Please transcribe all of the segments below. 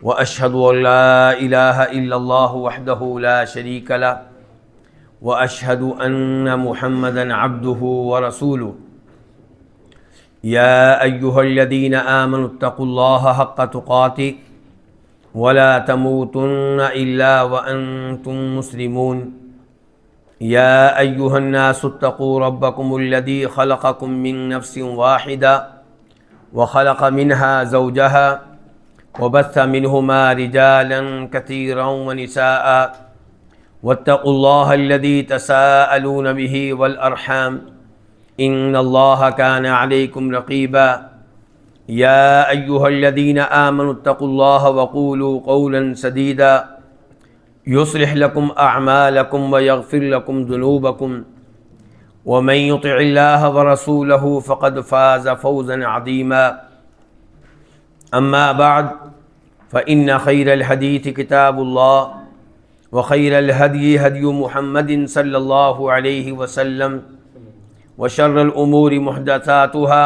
وأشهد أن لا إله إلا الله وحده لا شريك له وأشهد أن محمدا عبده ورسوله يا أيها الذين آمنوا اتقوا الله حق تقاته ولا تموتن إلا وأنتم مسلمون يا أيها الناس اتقوا ربكم الذي خلقكم من نفس واحدة وخلق منها زوجها وبث منهما رجالا كثيرا ونساء واتقوا الله الذي تساءلون به والأرحام إن الله كان عليكم رقيبا يا أيها الذين آمنوا اتقوا الله وقولوا قولا سديدا يصلح لكم أعمالكم ويغفر لكم ذنوبكم ومن يطع الله ورسوله فقد فاز فوزا عظيما أما بعد فإن خير الحديث كتاب الله وخير الهدي هدي محمد صلى الله عليه وسلم وشر الأمور محدثاتها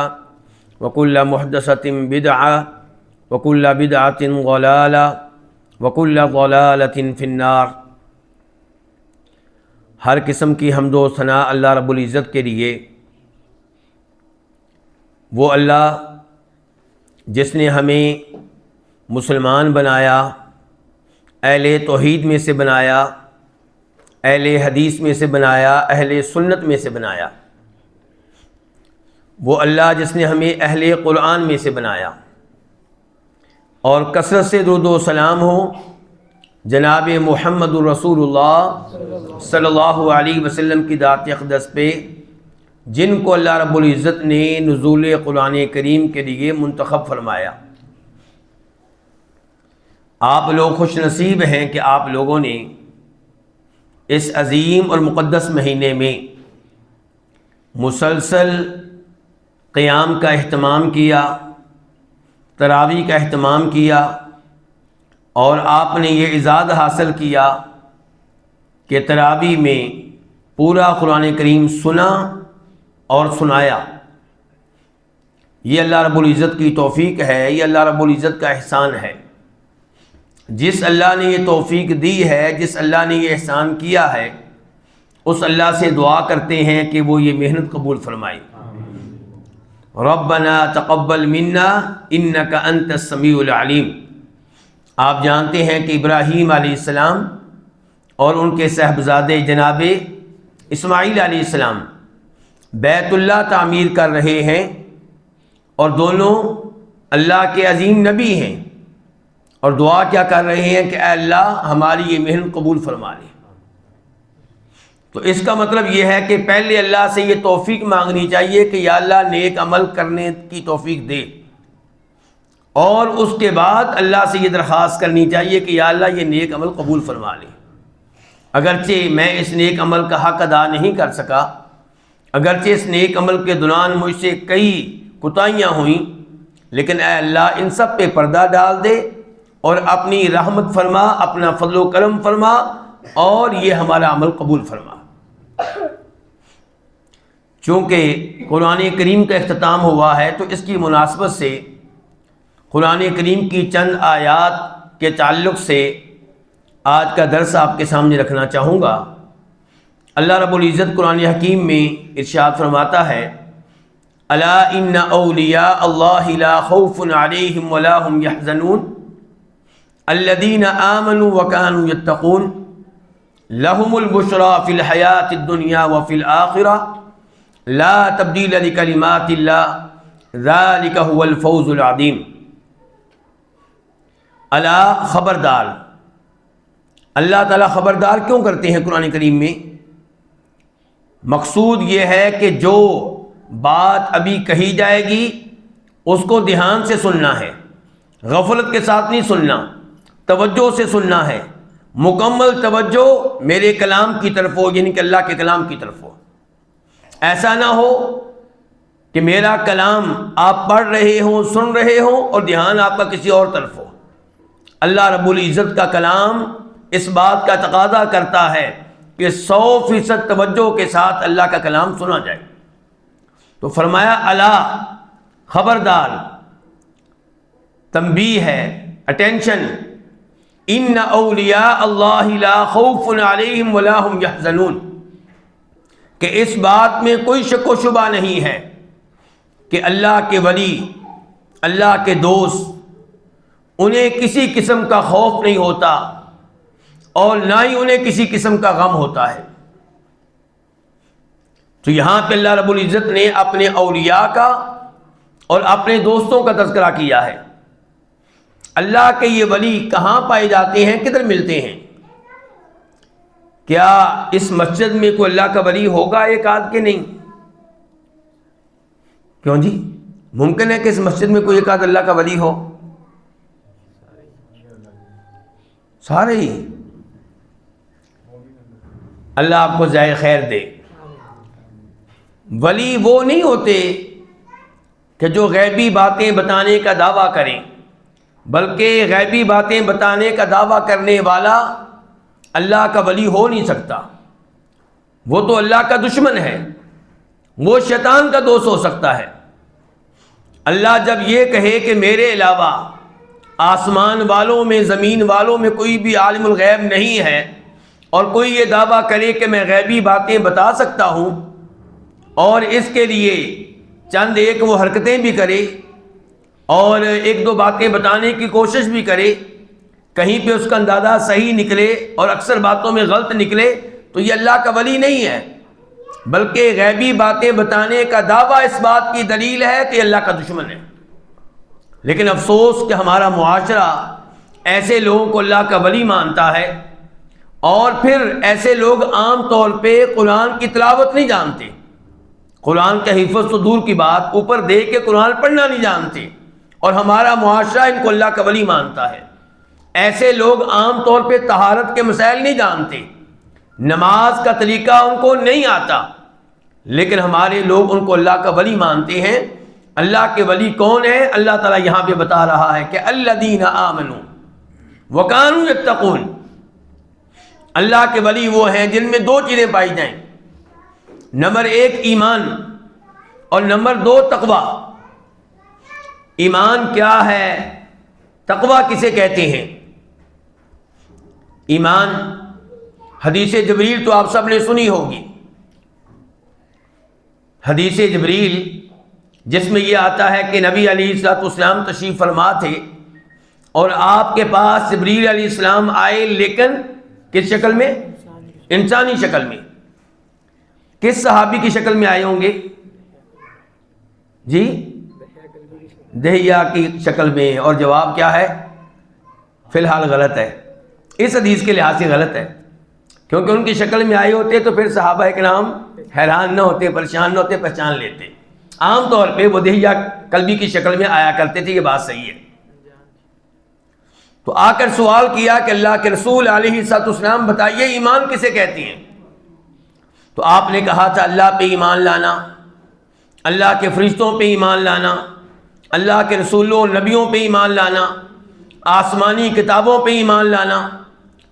وكل محدثة بدعة وكل بدعة ضلالة وكل ضلالة في النار۔ ہر قسم کی حمد و ثناء اللہ رب العزت کے لیے، وہ اللہ جس نے ہمیں مسلمان بنایا، اہل توحید میں سے بنایا، اہل حدیث میں سے بنایا، اہل سنت میں سے بنایا۔ وہ اللہ جس نے ہمیں اہل قرآن میں سے بنایا، اور کثرت سے درود و سلام ہو جناب محمد الرسول اللہ صلی اللہ علیہ وسلم کی ذات اقدس پہ، جن کو اللہ رب العزت نے نزول قرآن کریم کے لیے منتخب فرمایا۔ آپ لوگ خوش نصیب ہیں کہ آپ لوگوں نے اس عظیم اور مقدس مہینے میں مسلسل قیام کا اہتمام کیا، تراویح کا اہتمام کیا، اور آپ نے یہ اعزاز حاصل کیا کہ تراویح میں پورا قرآن کریم سنا اور سنایا۔ یہ اللہ رب العزت کی توفیق ہے، یہ اللہ رب العزت کا احسان ہے۔ جس اللہ نے یہ توفیق دی ہے، جس اللہ نے یہ احسان کیا ہے، اس اللہ سے دعا کرتے ہیں کہ وہ یہ محنت قبول فرمائے۔ ربنا تقبل منا انک انت السمیع العلیم۔ آپ جانتے ہیں کہ ابراہیم علیہ السلام اور ان کے صاحبزادے جناب اسماعیل علیہ السلام بیت اللہ تعمیر کر رہے ہیں، اور دونوں اللہ کے عظیم نبی ہیں، اور دعا کیا کر رہے ہیں کہ اے اللہ ہماری یہ محنت قبول فرما لے۔ تو اس کا مطلب یہ ہے کہ پہلے اللہ سے یہ توفیق مانگنی چاہیے کہ یا اللہ نیک عمل کرنے کی توفیق دے، اور اس کے بعد اللہ سے یہ درخواست کرنی چاہیے کہ یا اللہ یہ نیک عمل قبول فرما لے۔ اگرچہ میں اس نیک عمل کا حق ادا نہیں کر سکا، اگرچہ اس نیک عمل کے دوران مجھ سے کئی کوتاہیاں ہوئیں، لیکن اے اللہ ان سب پہ پردہ ڈال دے اور اپنی رحمت فرما، اپنا فضل و کرم فرما، اور یہ ہمارا عمل قبول فرما۔ چونکہ قرآن کریم کا اختتام ہوا ہے تو اس کی مناسبت سے قرآن کریم کی چند آیات کے تعلق سے آج کا درس آپ کے سامنے رکھنا چاہوں گا۔ اللہ رب العزت قرآن حکیم میں ارشاد فرماتا ہے، الا ان اولیاء اللہ لا خوف علیہم ولا هم يحزنون الذین آمنوا وكانوا يتقون لهم البشرى في الحیاة الدنیا وفی الآخرہ لا تبدیل لکلمات اللہ ذلک هو الفوز العظیم۔ الا خبردار، اللہ تعالیٰ خبردار کیوں کرتے ہیں قرآن کریم میں؟ مقصود یہ ہے کہ جو بات ابھی کہی جائے گی اس کو دھیان سے سننا ہے، غفلت کے ساتھ نہیں سننا، توجہ سے سننا ہے، مکمل توجہ میرے کلام کی طرف ہو، یعنی کہ اللہ کے کلام کی طرف ہو۔ ایسا نہ ہو کہ میرا کلام آپ پڑھ رہے ہوں، سن رہے ہوں، اور دھیان آپ کا کسی اور طرف ہو۔ اللہ رب العزت کا کلام اس بات کا تقاضا کرتا ہے کہ 100% توجہ کے ساتھ اللہ کا کلام سنا جائے۔ تو فرمایا الا خبردار، تنبیہ ہے، اٹینشن، ان اولیاء اللہ لا خوف علیہم ولا هم یحزنون، کہ اس بات میں کوئی شک و شبہ نہیں ہے کہ اللہ کے ولی، اللہ کے دوست، انہیں کسی قسم کا خوف نہیں ہوتا اور نہ ہی انہیں کسی قسم کا غم ہوتا ہے۔ تو یہاں پہ اللہ رب العزت نے اپنے اولیاء کا اور اپنے دوستوں کا تذکرہ کیا ہے۔ اللہ کے یہ ولی کہاں پائے جاتے ہیں، کدھر ملتے ہیں؟ کیا اس مسجد میں کوئی اللہ کا ولی ہوگا ایک آدھ کے؟ نہیں۔ کیوں جی؟ ممکن ہے کہ اس مسجد میں کوئی ایک آدھ اللہ کا ولی ہو؟ سارے ہی۔ اللہ آپ کو جزائے خیر دے۔ ولی وہ نہیں ہوتے کہ جو غیبی باتیں بتانے کا دعویٰ کریں، بلکہ غیبی باتیں بتانے کا دعویٰ کرنے والا اللہ کا ولی ہو نہیں سکتا، وہ تو اللہ کا دشمن ہے، وہ شیطان کا دوست ہو سکتا ہے۔ اللہ جب یہ کہے کہ میرے علاوہ آسمان والوں میں، زمین والوں میں کوئی بھی عالم الغیب نہیں ہے، اور کوئی یہ دعویٰ کرے کہ میں غیبی باتیں بتا سکتا ہوں اور اس کے لیے چند ایک وہ حرکتیں بھی کرے اور ایک دو باتیں بتانے کی کوشش بھی کرے، کہیں پہ اس کا اندازہ صحیح نکلے اور اکثر باتوں میں غلط نکلے، تو یہ اللہ کا ولی نہیں ہے، بلکہ غیبی باتیں بتانے کا دعویٰ اس بات کی دلیل ہے کہ اللہ کا دشمن ہے۔ لیکن افسوس کہ ہمارا معاشرہ ایسے لوگوں کو اللہ کا ولی مانتا ہے، اور پھر ایسے لوگ عام طور پہ قرآن کی تلاوت نہیں جانتے، قرآن کا حفظ تو دور کی بات، اوپر دے کے قرآن پڑھنا نہیں جانتے، اور ہمارا معاشرہ ان کو اللہ کا ولی مانتا ہے۔ ایسے لوگ عام طور پہ طہارت کے مسائل نہیں جانتے، نماز کا طریقہ ان کو نہیں آتا، لیکن ہمارے لوگ ان کو اللہ کا ولی مانتے ہیں۔ اللہ کے ولی کون ہے؟ اللہ تعالیٰ یہاں پہ بتا رہا ہے کہ الذین آمنوا وکانوا یتقون، اللہ کے ولی وہ ہیں جن میں دو چیزیں پائی جائیں، نمبر ایک ایمان اور نمبر دو تقوی۔ ایمان کیا ہے؟ تقوی کسے کہتے ہیں؟ ایمان، حدیث جبریل تو آپ سب نے سنی ہوگی، حدیث جبریل جس میں یہ آتا ہے کہ نبی علیہ الصلوۃ والسلام تشریف فرما تھے اور آپ کے پاس جبریل علیہ السلام آئے، لیکن کس شکل میں؟ انسانی شکل میں۔ کس صحابی کی شکل میں آئے ہوں گے جی؟ دہیا کی شکل میں، اور جواب کیا ہے؟ فی الحال غلط ہے، اس حدیث کے لحاظ سے غلط ہے، کیونکہ ان کی شکل میں آئے ہوتے تو پھر صحابہ کرام حیران نہ ہوتے، پریشان نہ ہوتے، پہچان لیتے۔ عام طور پہ وہ دہیا کلبی کی شکل میں آیا کرتے تھے، یہ بات صحیح ہے۔ تو آ کر سوال کیا کہ اللہ کے رسول علیہ الصلوۃ والسلام بتائیے ایمان کسے کہتی ہیں؟ تو آپ نے کہا تھا اللہ پہ ایمان لانا، اللہ کے فرشتوں پہ ایمان لانا، اللہ کے رسولوں اور نبیوں پہ ایمان لانا، آسمانی کتابوں پہ ایمان لانا،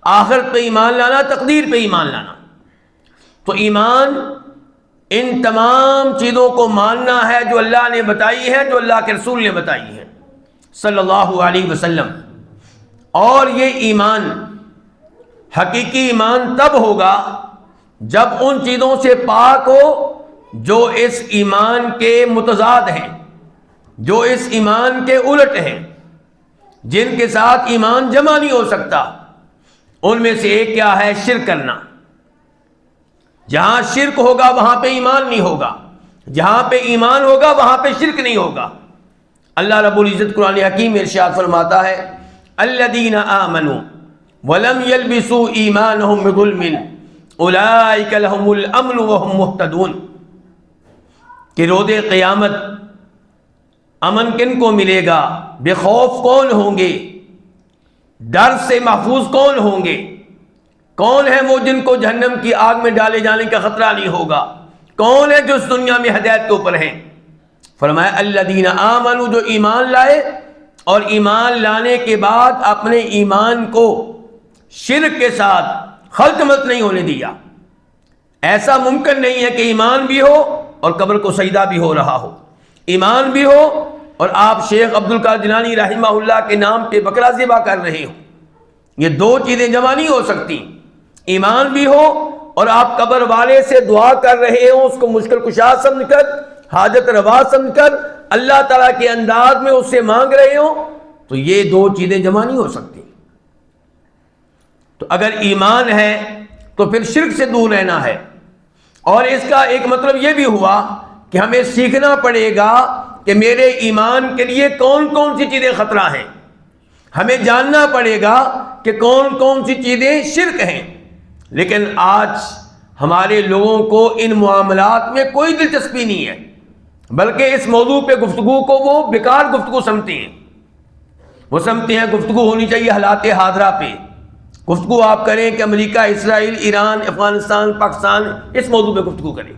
آخرت پہ ایمان لانا، تقدیر پہ ایمان لانا۔ تو ایمان ان تمام چیزوں کو ماننا ہے جو اللہ نے بتائی ہے، جو اللہ کے رسول نے بتائی ہے صلی اللہ علیہ وسلم۔ اور یہ ایمان، حقیقی ایمان تب ہوگا جب ان چیزوں سے پاک ہو جو اس ایمان کے متضاد ہیں، جو اس ایمان کے الٹ ہیں، جن کے ساتھ ایمان جمع نہیں ہو سکتا۔ ان میں سے ایک کیا ہے؟ شرک کرنا۔ جہاں شرک ہوگا وہاں پہ ایمان نہیں ہوگا، جہاں پہ ایمان ہوگا وہاں پہ شرک نہیں ہوگا۔ اللہ رب العزت قرآن حکیم میں ارشاد فرماتا ہے الذین آمنوا ولم یلبسوا ایمانہم بظلم اولئک لہم الامن وہم مہتدون، کہ روز قیامت امن کن کو ملے گا؟ بے خوف کون ہوں گے؟ ڈر سے محفوظ کون ہوں گے؟ کون ہے وہ جن کو جہنم کی آگ میں ڈالے جانے کا خطرہ نہیں ہوگا؟ کون ہے جو اس دنیا میں ہدایت کے اوپر ہیں؟ فرمایا الذین آمنوا، جو ایمان لائے اور ایمان لانے کے بعد اپنے ایمان کو شرک کے ساتھ خلط ملط نہیں ہونے دیا۔ ایسا ممکن نہیں ہے کہ ایمان بھی ہو اور قبر کو سجدہ بھی ہو رہا ہو، ایمان بھی ہو اور آپ شیخ عبد القادر جیلانی رحمہ اللہ کے نام پہ بکرا ذبح کر رہے ہو، یہ دو چیزیں جمع نہیں ہو سکتی۔ ایمان بھی ہو اور آپ قبر والے سے دعا کر رہے ہو، اس کو مشکل کشا سمجھ کر، حاجت روا سمجھ کر، اللہ تعالیٰ کے انداز میں اس سے مانگ رہے ہو، تو یہ دو چیزیں جمع نہیں ہو سکتی۔ تو اگر ایمان ہے تو پھر شرک سے دور رہنا ہے، اور اس کا ایک مطلب یہ بھی ہوا کہ ہمیں سیکھنا پڑے گا کہ میرے ایمان کے لیے کون کون سی چیزیں خطرہ ہیں، ہمیں جاننا پڑے گا کہ کون کون سی چیزیں شرک ہیں۔ لیکن آج ہمارے لوگوں کو ان معاملات میں کوئی دلچسپی نہیں ہے، بلکہ اس موضوع پہ گفتگو کو وہ بیکار گفتگو سمجھتے ہیں۔ وہ سمجھتے ہیں گفتگو ہونی چاہیے حالات حاضرہ پہ، گفتگو آپ کریں کہ امریکہ، اسرائیل، ایران، افغانستان، پاکستان، اس موضوع پہ گفتگو کریں،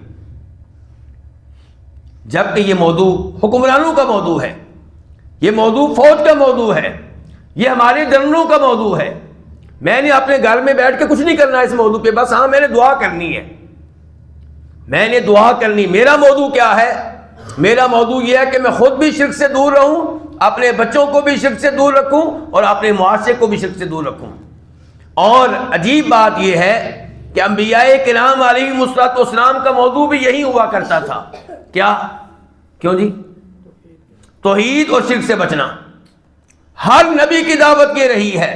جبکہ یہ موضوع حکمرانوں کا موضوع ہے، یہ موضوع فوج کا موضوع ہے، یہ ہمارے جنرلوں کا موضوع ہے۔ میں نے اپنے گھر میں بیٹھ کے کچھ نہیں کرنا اس موضوع پہ، بس ہاں میں نے دعا کرنی ہے، میں نے دعا کرنی۔ میرا موضوع کیا ہے؟ میرا موضوع یہ ہے کہ میں خود بھی شرک سے دور رہوں، اپنے بچوں کو بھی شرک سے دور رکھوں، اور اپنے معاشرے کو بھی شرک سے دور رکھوں۔ اور عجیب بات یہ ہے کہ انبیاء کرام علیہم الصلوۃ والسلام کا موضوع بھی یہی ہوا کرتا تھا۔ کیا؟ کیوں جی؟ توحید اور شرک سے بچنا۔ ہر نبی کی دعوت یہ رہی ہے،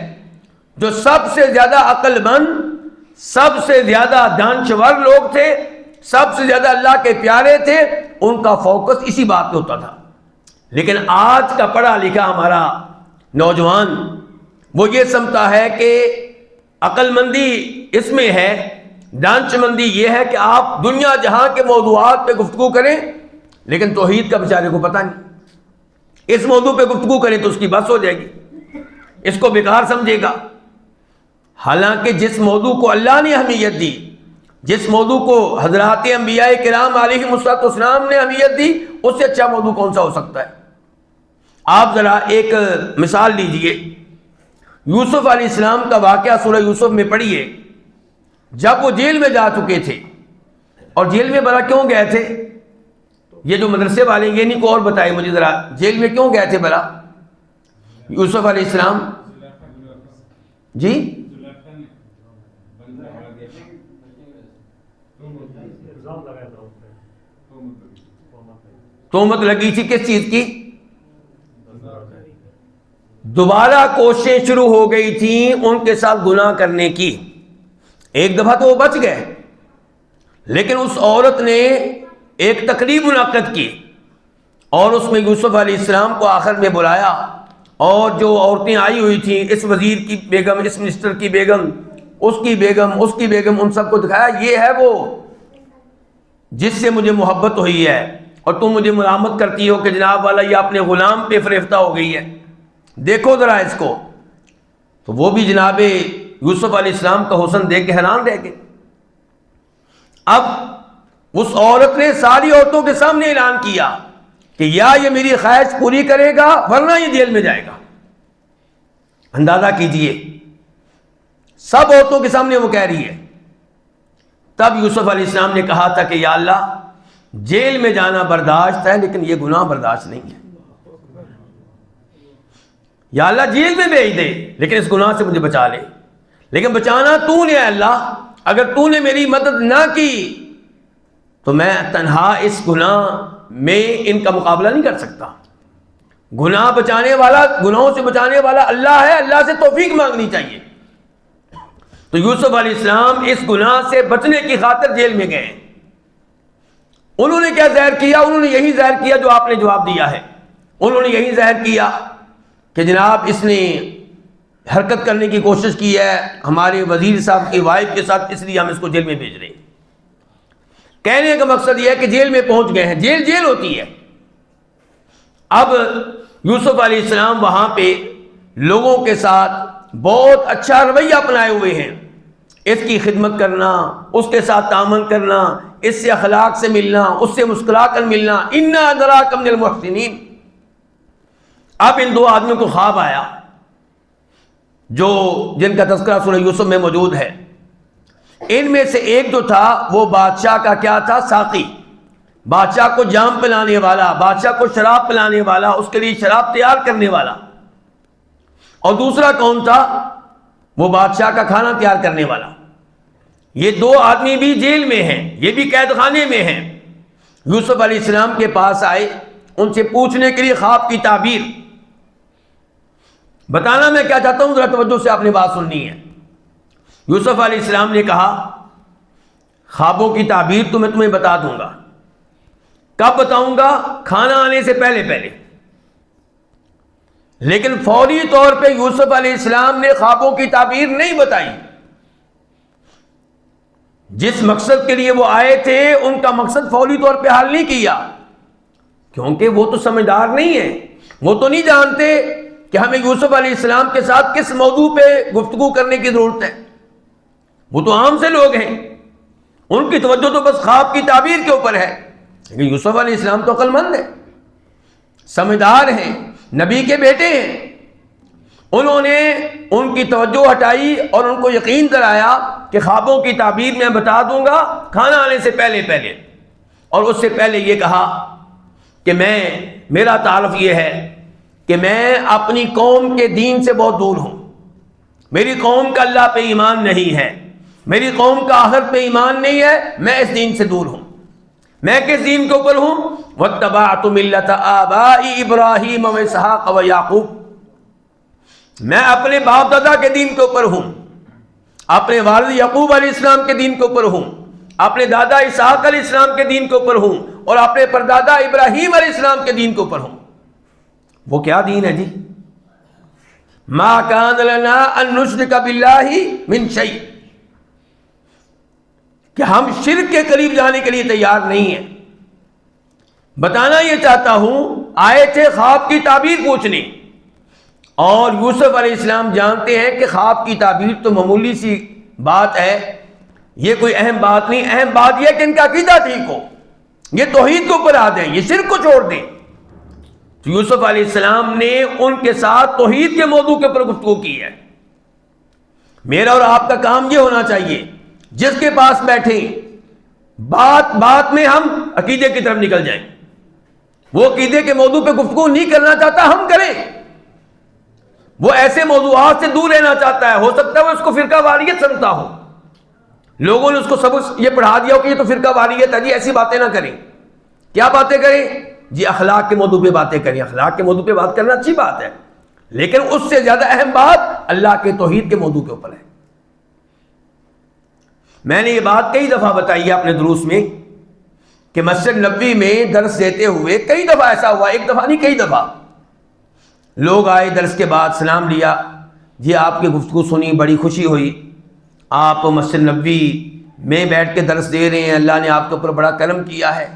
جو سب سے زیادہ عقل مند، سب سے زیادہ دانشور لوگ تھے، سب سے زیادہ اللہ کے پیارے تھے، ان کا فوکس اسی بات پہ ہوتا تھا۔ لیکن آج کا پڑھا لکھا ہمارا نوجوان وہ یہ سمجھتا ہے کہ عقل مندی اس میں ہے، دانش مندی یہ ہے کہ آپ دنیا جہاں کے موضوعات پہ گفتگو کریں، لیکن توحید کا بیچارے کو پتہ نہیں۔ اس موضوع پہ گفتگو کریں تو اس کی بس ہو جائے گی، اس کو بیکار سمجھے گا۔ حالانکہ جس موضوع کو اللہ نے اہمیت دی، جس موضوع کو حضرات انبیاء کرام علیہم الصلوۃ والسلام نے اہمیت دی، اس سے اچھا موضوع کون سا ہو سکتا ہے؟ آپ ذرا ایک مثال لیجئے، یوسف علیہ السلام کا واقعہ سورہ یوسف میں پڑھیے۔ جب وہ جیل میں جا چکے تھے، اور جیل میں بھلا کیوں گئے تھے؟ یہ جو مدرسے والے یہ نہیں کو اور بتائے مجھے ذرا، جیل میں کیوں گئے تھے بھلا یوسف علیہ السلام؟ جی تہمت لگی تھی، کس چیز کی؟ دوبارہ کوششیں شروع ہو گئی تھیں ان کے ساتھ گناہ کرنے کی۔ ایک دفعہ تو وہ بچ گئے، لیکن اس عورت نے ایک تقریب منعقد کی، اور اس میں یوسف علیہ السلام کو آخر میں بلایا، اور جو عورتیں آئی ہوئی تھیں، اس وزیر کی بیگم، اس منسٹر کی بیگم، اس کی بیگم، اس کی بیگم، ان سب کو دکھایا یہ ہے وہ جس سے مجھے محبت ہوئی ہے، اور تم مجھے ملامت کرتی ہو کہ جناب والا یہ اپنے غلام پہ فریفتہ ہو گئی ہے، دیکھو ذرا اس کو۔ تو وہ بھی جناب یوسف علیہ السلام کا حسن دیکھ کے حیران رہ گئے۔ اب اس عورت نے ساری عورتوں کے سامنے اعلان کیا کہ یا یہ میری خواہش پوری کرے گا ورنہ یہ جیل میں جائے گا۔ اندازہ کیجئے، سب عورتوں کے سامنے وہ کہہ رہی ہے۔ تب یوسف علیہ السلام نے کہا تھا کہ یا اللہ، جیل میں جانا برداشت ہے لیکن یہ گناہ برداشت نہیں ہے، یا اللہ جیل میں بھیج دے لیکن اس گناہ سے مجھے بچا لے، لیکن بچانا تو نے اللہ، اگر تو نے میری مدد نہ کی تو میں تنہا اس گناہ میں ان کا مقابلہ نہیں کر سکتا۔ گناہ بچانے والا، گناہوں سے بچانے والا اللہ ہے، اللہ سے توفیق مانگنی چاہیے۔ تو یوسف علیہ السلام اس گناہ سے بچنے کی خاطر جیل میں گئے۔ انہوں نے کیا ظاہر کیا؟ انہوں نے یہی ظاہر کیا جو آپ نے جواب دیا ہے۔ انہوں نے یہی ظاہر کیا کہ جناب اس نے حرکت کرنے کی کوشش کی ہے ہمارے وزیر صاحب کی وائف کے ساتھ، اس لیے ہم اس کو جیل میں بھیج رہے ہیں۔ کہنے کا مقصد یہ ہے کہ جیل میں پہنچ گئے ہیں، جیل جیل ہوتی ہے۔ اب یوسف علیہ السلام وہاں پہ لوگوں کے ساتھ بہت اچھا رویہ اپنائے ہوئے ہیں، اس کی خدمت کرنا، اس کے ساتھ تعامل کرنا، اس سے اخلاق سے ملنا، اس سے مسکرا کر ملنا، انا نراک من المحسنین۔ اب ان دو آدمیوں کو خواب آیا جو جن کا تذکرہ سورہ یوسف میں موجود ہے۔ ان میں سے ایک جو تھا وہ بادشاہ کا کیا تھا؟ ساقی، بادشاہ کو جام پلانے والا، بادشاہ کو شراب پلانے والا، اس کے لیے شراب تیار کرنے والا، اور دوسرا کون تھا؟ وہ بادشاہ کا کھانا تیار کرنے والا۔ یہ دو آدمی بھی جیل میں ہیں، یہ بھی قید خانے میں ہیں۔ یوسف علیہ السلام کے پاس آئے ان سے پوچھنے کے لیے خواب کی تعبیر۔ بتانا میں کیا چاہتا ہوں، ذرا توجہ سے آپ نے بات سننی ہے۔ یوسف علیہ السلام نے کہا خوابوں کی تعبیر تو میں تمہیں بتا دوں گا۔ کب بتاؤں گا؟ کھانا آنے سے پہلے پہلے۔ لیکن فوری طور پہ یوسف علیہ السلام نے خوابوں کی تعبیر نہیں بتائی۔ جس مقصد کے لیے وہ آئے تھے ان کا مقصد فوری طور پہ حل نہیں کیا، کیونکہ وہ تو سمجھدار نہیں ہے، وہ تو نہیں جانتے کہ ہمیں یوسف علیہ السلام کے ساتھ کس موضوع پہ گفتگو کرنے کی ضرورت ہے۔ وہ تو عام سے لوگ ہیں، ان کی توجہ تو بس خواب کی تعبیر کے اوپر ہے۔ لیکن یوسف علیہ السلام تو عقل مند ہے، سمجھدار ہیں، نبی کے بیٹے ہیں۔ انہوں نے ان کی توجہ ہٹائی اور ان کو یقین دلایا کہ خوابوں کی تعبیر میں بتا دوں گا کھانا آنے سے پہلے پہلے، اور اس سے پہلے یہ کہا کہ میرا تعارف یہ ہے کہ میں اپنی قوم کے دین سے بہت دور ہوں۔ میری قوم کا اللہ پہ ایمان نہیں ہے، میری قوم کا آخرت پہ ایمان نہیں ہے، میں اس دین سے دور ہوں۔ میں کس دین کے اوپر ہوں؟ واتبعت ملت آبائی ابراہیم واسحاق ویعقوب، میں اپنے باپ دادا کے دین کے اوپر ہوں، اپنے والد یعقوب علیہ السلام کے دین کے اوپر ہوں، اپنے دادا اسحاق علیہ السلام کے دین کے اوپر ہوں، اور اپنے پردادا ابراہیم علیہ السلام کے دین کے اوپر ہوں۔ وہ کیا دین ہے جی؟ ما کان لنا ان نشرک باللہ من شیء، کہ ہم شرک کے قریب جانے کے لیے تیار نہیں ہیں۔ بتانا یہ چاہتا ہوں، آئے تھے خواب کی تعبیر پوچھنے، اور یوسف علیہ السلام جانتے ہیں کہ خواب کی تعبیر تو معمولی سی بات ہے، یہ کوئی اہم بات نہیں۔ اہم بات یہ کہ ان کا عقیدہ ٹھیک ہو، یہ توحید کے اوپر آ جائیں، یہ شرک کو چھوڑ دیں۔ تو یوسف علیہ السلام نے ان کے ساتھ توحید کے موضوع کے اوپر گفتگو کی ہے۔ میرا اور آپ کا کام یہ ہونا چاہیے، جس کے پاس بیٹھیں بات بات میں ہم عقیدے کی طرف نکل جائیں۔ وہ عقیدے کے موضوع پہ گفتگو نہیں کرنا چاہتا، ہم کریں۔ وہ ایسے موضوعات سے دور رہنا چاہتا ہے، ہو سکتا ہے وہ اس کو فرقہ واریت سمجھتا ہو، لوگوں نے اس کو سبق یہ پڑھا دیا ہو کہ یہ تو فرقہ واریت ہے جی، ایسی باتیں نہ کریں۔ کیا باتیں کریں جی؟ اخلاق کے موضوع پہ باتیں کریں۔ اخلاق کے موضوع پہ بات کرنا اچھی بات ہے، لیکن اس سے زیادہ اہم بات اللہ کے توحید کے موضوع کے اوپر ہے۔ میں نے یہ بات کئی دفعہ بتائی ہے اپنے دروس میں کہ مسجد نبوی میں درس دیتے ہوئے کئی دفعہ ایسا ہوا، ایک دفعہ نہیں کئی دفعہ، لوگ آئے درس کے بعد سلام لیا، جی آپ کی گفتگو سنی، بڑی خوشی ہوئی، آپ مسجد نبوی میں بیٹھ کے درس دے رہے ہیں، اللہ نے آپ کے اوپر بڑا کرم کیا ہے،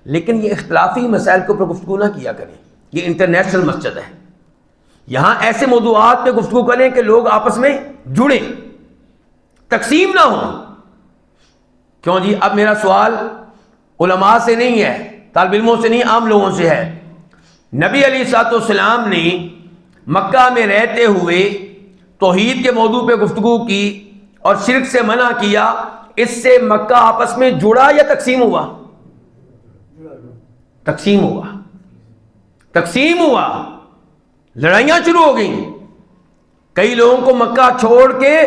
لیکن یہ اختلافی مسائل کے اوپر گفتگو نہ کیا کریں، یہ انٹرنیشنل مسجد ہے، یہاں ایسے موضوعات پہ گفتگو کریں کہ لوگ آپس میں جڑیں، تقسیم نہ ہوں۔ کیوں جی؟ اب میرا سوال علماء سے نہیں ہے، طالب علموں سے نہیں، عام لوگوں سے ہے۔ نبی علیہ الصلوۃ والسلام نے مکہ میں رہتے ہوئے توحید کے موضوع پہ گفتگو کی اور شرک سے منع کیا، اس سے مکہ آپس میں جڑا یا تقسیم ہوا؟ تقسیم ہوا، تقسیم ہوا، لڑائیاں شروع ہو گئیں۔ کئی لوگوں کو مکہ چھوڑ کے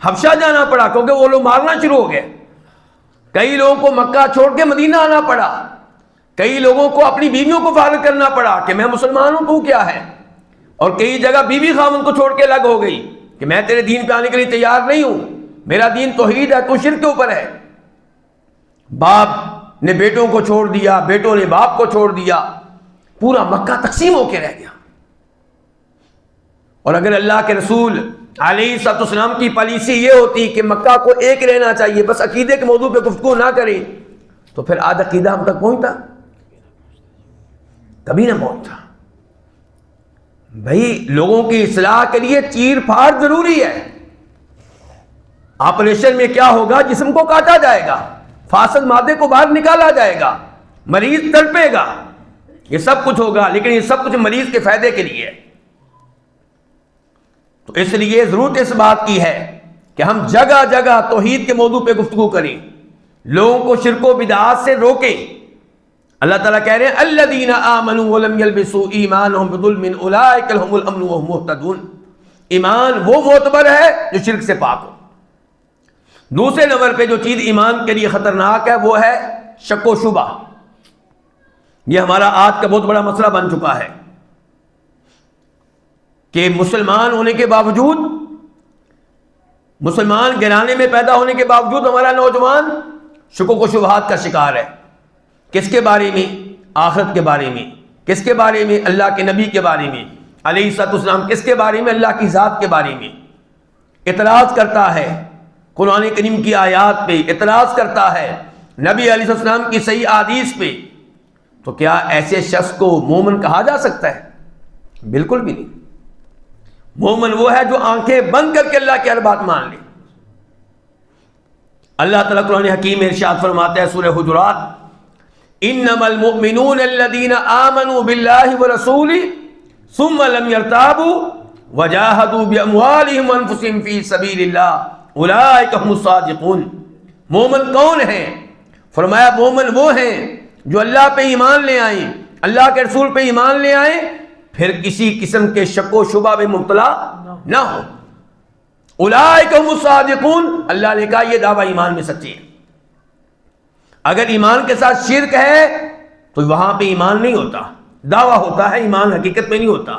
حبشہ جانا پڑا کیونکہ وہ لوگ مارنا شروع ہو گئے، کئی لوگوں کو مکہ چھوڑ کے مدینہ آنا پڑا، کئی لوگوں کو اپنی بیویوں کو فارغ کرنا پڑا کہ میں مسلمان ہوں، تو کیا ہے، اور کئی جگہ بیوی خاوند کو چھوڑ کے الگ ہو گئی کہ میں تیرے دین پہ آنے کے لیے تیار نہیں ہوں، میرا دین توحید ہے، تو شرک کے اوپر ہے۔ باپ نے بیٹوں کو چھوڑ دیا، بیٹوں نے باپ کو چھوڑ دیا، پورا مکہ تقسیم ہو کے رہ گیا۔ اور اگر اللہ کے رسول علیہ الصلوۃ والسلام کی پالیسی یہ ہوتی کہ مکہ کو ایک رہنا چاہیے، بس عقیدے کے موضوع پہ گفتگو نہ کریں، تو پھر آج عقیدہ ہم تک پہنچتا؟ کبھی نہ پہنچتا۔ بھائی لوگوں کی اصلاح کے لیے چیر پھاڑ ضروری ہے۔ آپریشن میں کیا ہوگا؟ جسم کو کاٹا جائے گا، فاسد مادے کو باہر نکالا جائے گا، مریض تڑپے گا، یہ سب کچھ ہوگا، لیکن یہ سب کچھ مریض کے فائدے کے لیے ہے۔ تو اس لیے ضرورت اس بات کی ہے کہ ہم جگہ جگہ توحید کے موضوع پہ گفتگو کریں، لوگوں کو شرک و بدعات سے روکیں، اللہ تعالیٰ کہہ رہے ہیں الذین آمنوا ولم یلبسوا ایمانہم بظلم اولئک لہم الامن وہم مہتدون. ایمان وہ معتبر ہے جو شرک سے پاک ہو. دوسرے نمبر پہ جو چیز ایمان کے لیے خطرناک ہے وہ ہے شک و شبہ. یہ ہمارا آج کا بہت بڑا مسئلہ بن چکا ہے کہ مسلمان ہونے کے باوجود، مسلمان گھرانے میں پیدا ہونے کے باوجود ہمارا نوجوان شکوک و شبہات کا شکار ہے. کس کے بارے میں؟ آخرت کے بارے میں. کس کے بارے میں؟ اللہ کے نبی کے بارے میں علیہ الصلوۃ والسلام. کس کے بارے میں؟ اللہ کی ذات کے بارے میں. اعتراض کرتا ہے قرآن کریم کی آیات پہ، اعتراض کرتا ہے نبی علیہ الصلوۃ والسلام کی صحیح احادیث پہ. تو کیا ایسے شخص کو مومن کہا جا سکتا ہے؟ بالکل بھی نہیں. مومن وہ ہے جو آنکھیں بند کر کے اللہ کی ہر بات مان لے. اللہ تعالیٰ قرآن حکیم میں ارشاد فرماتا ہے سورہ حجرات انما المؤمنون الذين آمنوا بالله ورسوله ثم لم يرتابوا وجاهدوا باموالهم وانفسهم في سبيل الله اولئك هم الصادقون. مومن کون ہیں؟ فرمایا مومن وہ ہیں جو اللہ پہ ایمان لے آئیں، اللہ کے رسول پہ ایمان لے آئیں، پھر کسی قسم کے شک و شبہ میں مبتلا نہ ہو. اولئک هم الصادقون. اللہ نے کہا یہ دعویٰ ایمان میں سچے ہیں. اگر ایمان کے ساتھ شرک ہے تو وہاں پہ ایمان نہیں ہوتا، دعویٰ ہوتا ہے، ایمان حقیقت میں نہیں ہوتا.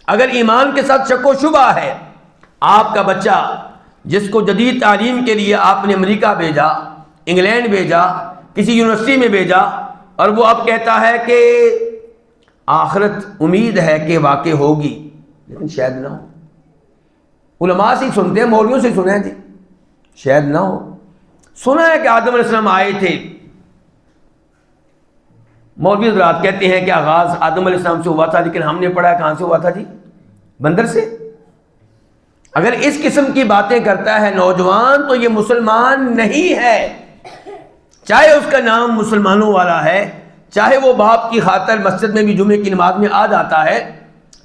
اگر ایمان کے ساتھ شک و شبہ ہے، آپ کا بچہ جس کو جدید تعلیم کے لیے آپ نے امریکہ بھیجا، انگلینڈ بھیجا، کسی یونیورسٹی میں بھیجا، اور وہ اب کہتا ہے کہ آخرت امید ہے کہ واقع ہوگی لیکن شاید نہ ہو. علماء سے سنتے ہیں، مولویوں سے سنا ہے جی شاید نہ ہو. سنا ہے کہ آدم علیہ السلام آئے تھے. مولوی حضرات کہتے ہیں کہ آغاز آدم علیہ السلام سے ہوا تھا، لیکن ہم نے پڑھا کہاں سے ہوا تھا جی؟ بندر سے. اگر اس قسم کی باتیں کرتا ہے نوجوان تو یہ مسلمان نہیں ہے، چاہے اس کا نام مسلمانوں والا ہے، چاہے وہ باپ کی خاطر مسجد میں بھی جمعے کی نماز میں آ جاتا ہے،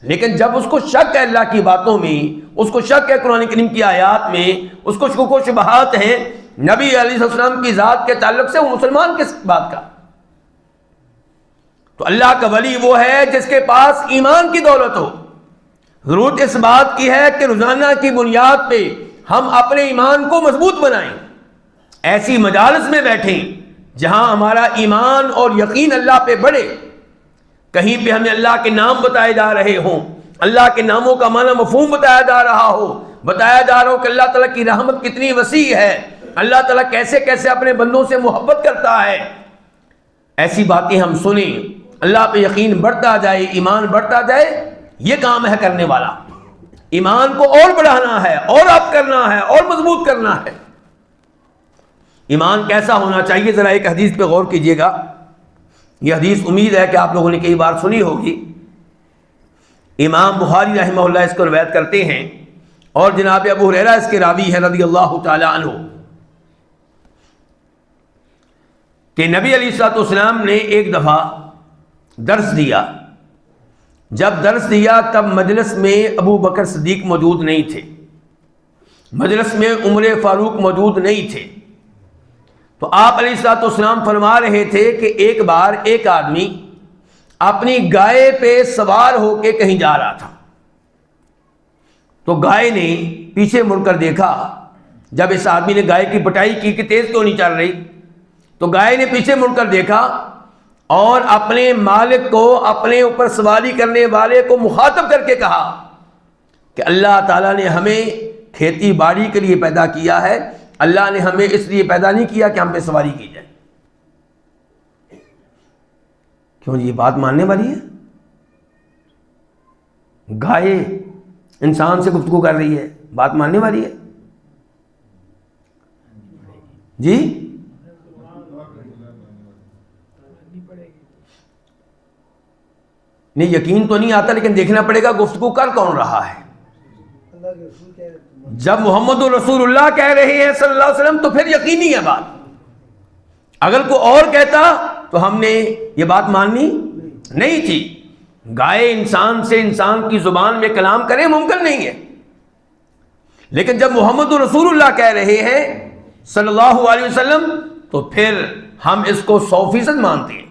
لیکن جب اس کو شک ہے اللہ کی باتوں میں، اس کو شک ہے قرآن کریم کی آیات میں، اس کو شکوک و شبہات ہیں نبی علیہ السلام کی ذات کے تعلق سے، وہ مسلمان کس بات کا؟ تو اللہ کا ولی وہ ہے جس کے پاس ایمان کی دولت ہو. ضرورت اس بات کی ہے کہ روزانہ کی بنیاد پہ ہم اپنے ایمان کو مضبوط بنائیں، ایسی مجالس میں بیٹھیں جہاں ہمارا ایمان اور یقین اللہ پہ بڑھے. کہیں پہ ہمیں اللہ کے نام بتائے جا رہے ہوں، اللہ کے ناموں کا معنی مفہوم بتایا جا رہا ہو، بتایا جا رہا ہو کہ اللہ تعالیٰ کی رحمت کتنی وسیع ہے، اللہ تعالیٰ کیسے کیسے اپنے بندوں سے محبت کرتا ہے. ایسی باتیں ہم سنیں، اللہ پہ یقین بڑھتا جائے، ایمان بڑھتا جائے. یہ کام ہے کرنے والا. ایمان کو اور بڑھانا ہے، اور اب کرنا ہے، اور مضبوط کرنا ہے. ایمان کیسا ہونا چاہیے؟ ذرا ایک حدیث پہ غور کیجئے گا. یہ حدیث امید ہے کہ آپ لوگوں نے کئی بار سنی ہوگی. امام بخاری رحمہ اللہ اس کو روایت کرتے ہیں، اور جناب ابو ہریرہ اس کے راوی ہیں رضی اللہ تعالی عنہ، کہ نبی علیہ الصلوۃ والسلام نے ایک دفعہ درس دیا. جب درس دیا تب مجلس میں ابو بکر صدیق موجود نہیں تھے، مجلس میں عمر فاروق موجود نہیں تھے. تو آپ علیہ الصلوۃ والسلام فرما رہے تھے کہ ایک بار ایک آدمی اپنی گائے پہ سوار ہو کے کہیں جا رہا تھا. تو گائے نے پیچھے مڑ کر دیکھا. جب اس آدمی نے گائے کی پٹائی کی کہ تیز کیوں نہیں چل رہی، تو گائے نے پیچھے مڑ کر دیکھا اور اپنے مالک کو، اپنے اوپر سواری کرنے والے کو مخاطب کر کے کہا کہ اللہ تعالیٰ نے ہمیں کھیتی باڑی کے لیے پیدا کیا ہے، اللہ نے ہمیں اس لیے پیدا نہیں کیا کہ ہم پہ سواری کی جائے. کیوں یہ بات ماننے والی ہے؟ گائے انسان سے گفتگو کر رہی ہے، بات ماننے والی ہے جی؟ نہیں، یقین تو نہیں آتا، لیکن دیکھنا پڑے گا گفتگو کر کون رہا ہے. جب محمد رسول اللہ کہہ رہے ہیں صلی اللہ علیہ وسلم تو پھر یقینی ہے بات. اگر کوئی اور کہتا تو ہم نے یہ بات ماننی نہیں تھی. گائے انسان سے، انسان کی زبان میں کلام کرے ممکن نہیں ہے، لیکن جب محمد رسول اللہ کہہ رہے ہیں صلی اللہ علیہ وسلم تو پھر ہم اس کو 100% مانتے ہیں.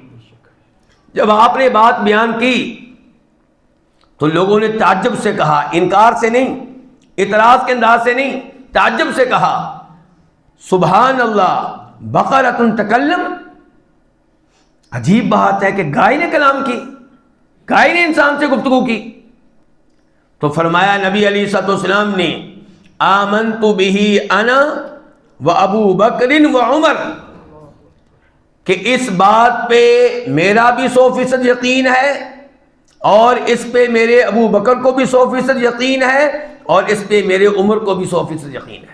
جب آپ نے بات بیان کی تو لوگوں نے تعجب سے کہا، انکار سے نہیں، اعتراض کے انداز سے نہیں، تعجب سے کہا سبحان اللہ بقرۃ تکلم، عجیب بات ہے کہ گائے نے کلام کی، گائے نے انسان سے گفتگو کی۔ تو فرمایا نبی علیہ الصلوۃ والسلام نے آمنت بہ انا و ابو بکر و عمر، کہ اس بات پہ میرا بھی 100% یقین ہے، اور اس پہ میرے ابو بکر کو بھی 100% یقین ہے، اور اس پہ میرے عمر کو بھی 100% یقین ہے۔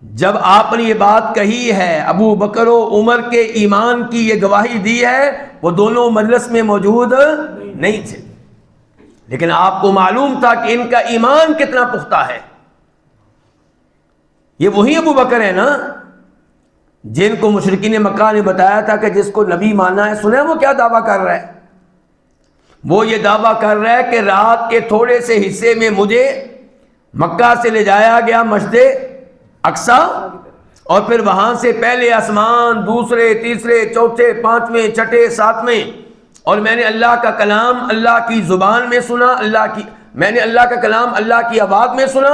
جب آپ نے یہ بات کہی ہے، ابو بکر و عمر کے ایمان کی یہ گواہی دی ہے، وہ دونوں مجلس میں موجود نہیں تھے، لیکن آپ کو معلوم تھا کہ ان کا ایمان کتنا پختہ ہے۔ یہ وہی ابو بکر ہے نا جن کو مشرکین مکہ نے بتایا تھا کہ جس کو نبی ماننا ہے، سنیں وہ کیا دعویٰ کر رہا ہے؟ وہ یہ دعویٰ کر رہا ہے کہ رات کے تھوڑے سے حصے میں مجھے مکہ سے لے جایا گیا مسجد اقصی، اور پھر وہاں سے پہلے آسمان، دوسرے، تیسرے، چوتھے، پانچویں، چھٹے، ساتویں، اور میں نے اللہ کا کلام اللہ کی زبان میں سنا، میں نے اللہ کا کلام اللہ کی آواز میں سنا،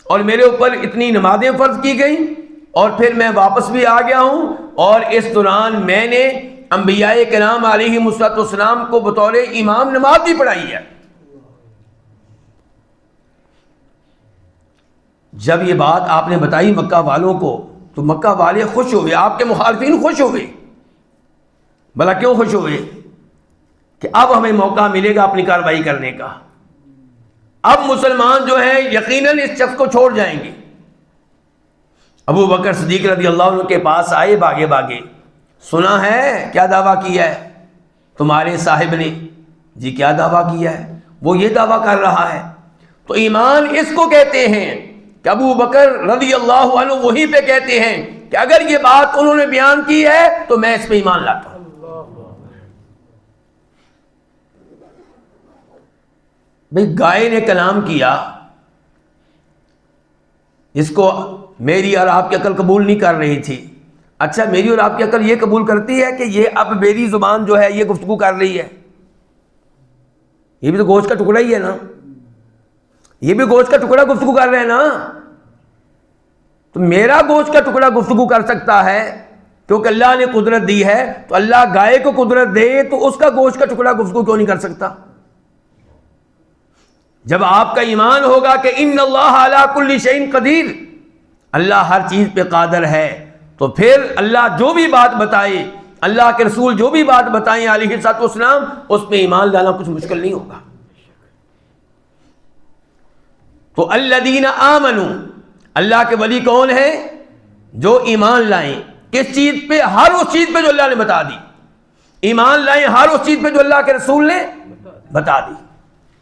اور میرے اوپر اتنی نمازیں فرض کی گئیں، اور پھر میں واپس بھی آ گیا ہوں، اور اس دوران میں نے انبیاء کرام علیہم السلام کو بطور امام نماز بھی پڑھائی ہے۔ جب یہ بات آپ نے بتائی مکہ والوں کو تو مکہ والے خوش ہوئے، آپ کے مخالفین خوش ہوئے۔ بھلا کیوں خوش ہوئے؟ کہ اب ہمیں موقع ملے گا اپنی کارروائی کرنے کا، اب مسلمان جو ہیں یقیناً اس شخص کو چھوڑ جائیں گے۔ ابو بکر صدیق رضی اللہ عنہ کے پاس آئے بھاگے بھاگے، سنا ہے کیا دعویٰ کیا ہے تمہارے صاحب نے؟ جی کیا دعویٰ کیا ہے؟ وہ یہ دعویٰ کر رہا ہے۔ تو ایمان اس کو کہتے ہیں کہ ابو بکر رضی اللہ عنہ وہیں پہ کہتے ہیں کہ اگر یہ بات انہوں نے بیان کی ہے تو میں اس پہ ایمان لاتا ہوں۔ بھئی گائے نے کلام کیا، اس کو میری اور آپ کی عقل قبول نہیں کر رہی تھی۔ اچھا میری اور آپ کی عقل یہ قبول کرتی ہے کہ یہ اب میری زبان جو ہے یہ گفتگو کر رہی ہے؟ یہ بھی تو گوشت کا ٹکڑا ہی ہے نا، یہ بھی گوشت کا ٹکڑا گفتگو کر رہے ہیں نا۔ تو میرا گوشت کا ٹکڑا گفتگو کر سکتا ہے کیونکہ اللہ نے قدرت دی ہے، تو اللہ گائے کو قدرت دے تو اس کا گوشت کا ٹکڑا گفتگو کیوں نہیں کر سکتا؟ جب آپ کا ایمان ہوگا کہ ان اللہ علی کل شیء قدیر، اللہ ہر چیز پہ قادر ہے، تو پھر اللہ جو بھی بات بتائے، اللہ کے رسول جو بھی بات بتائیں علیہ الصلوۃ والسلام، اس پہ ایمان لانا کچھ مشکل نہیں ہوگا۔ تو الذین آمنوا، اللہ کے ولی کون ہیں؟ جو ایمان لائیں۔ کس چیز پہ؟ ہر اس چیز پہ جو اللہ نے بتا دی۔ ایمان لائیں ہر اس چیز پہ جو اللہ کے رسول نے بتا دی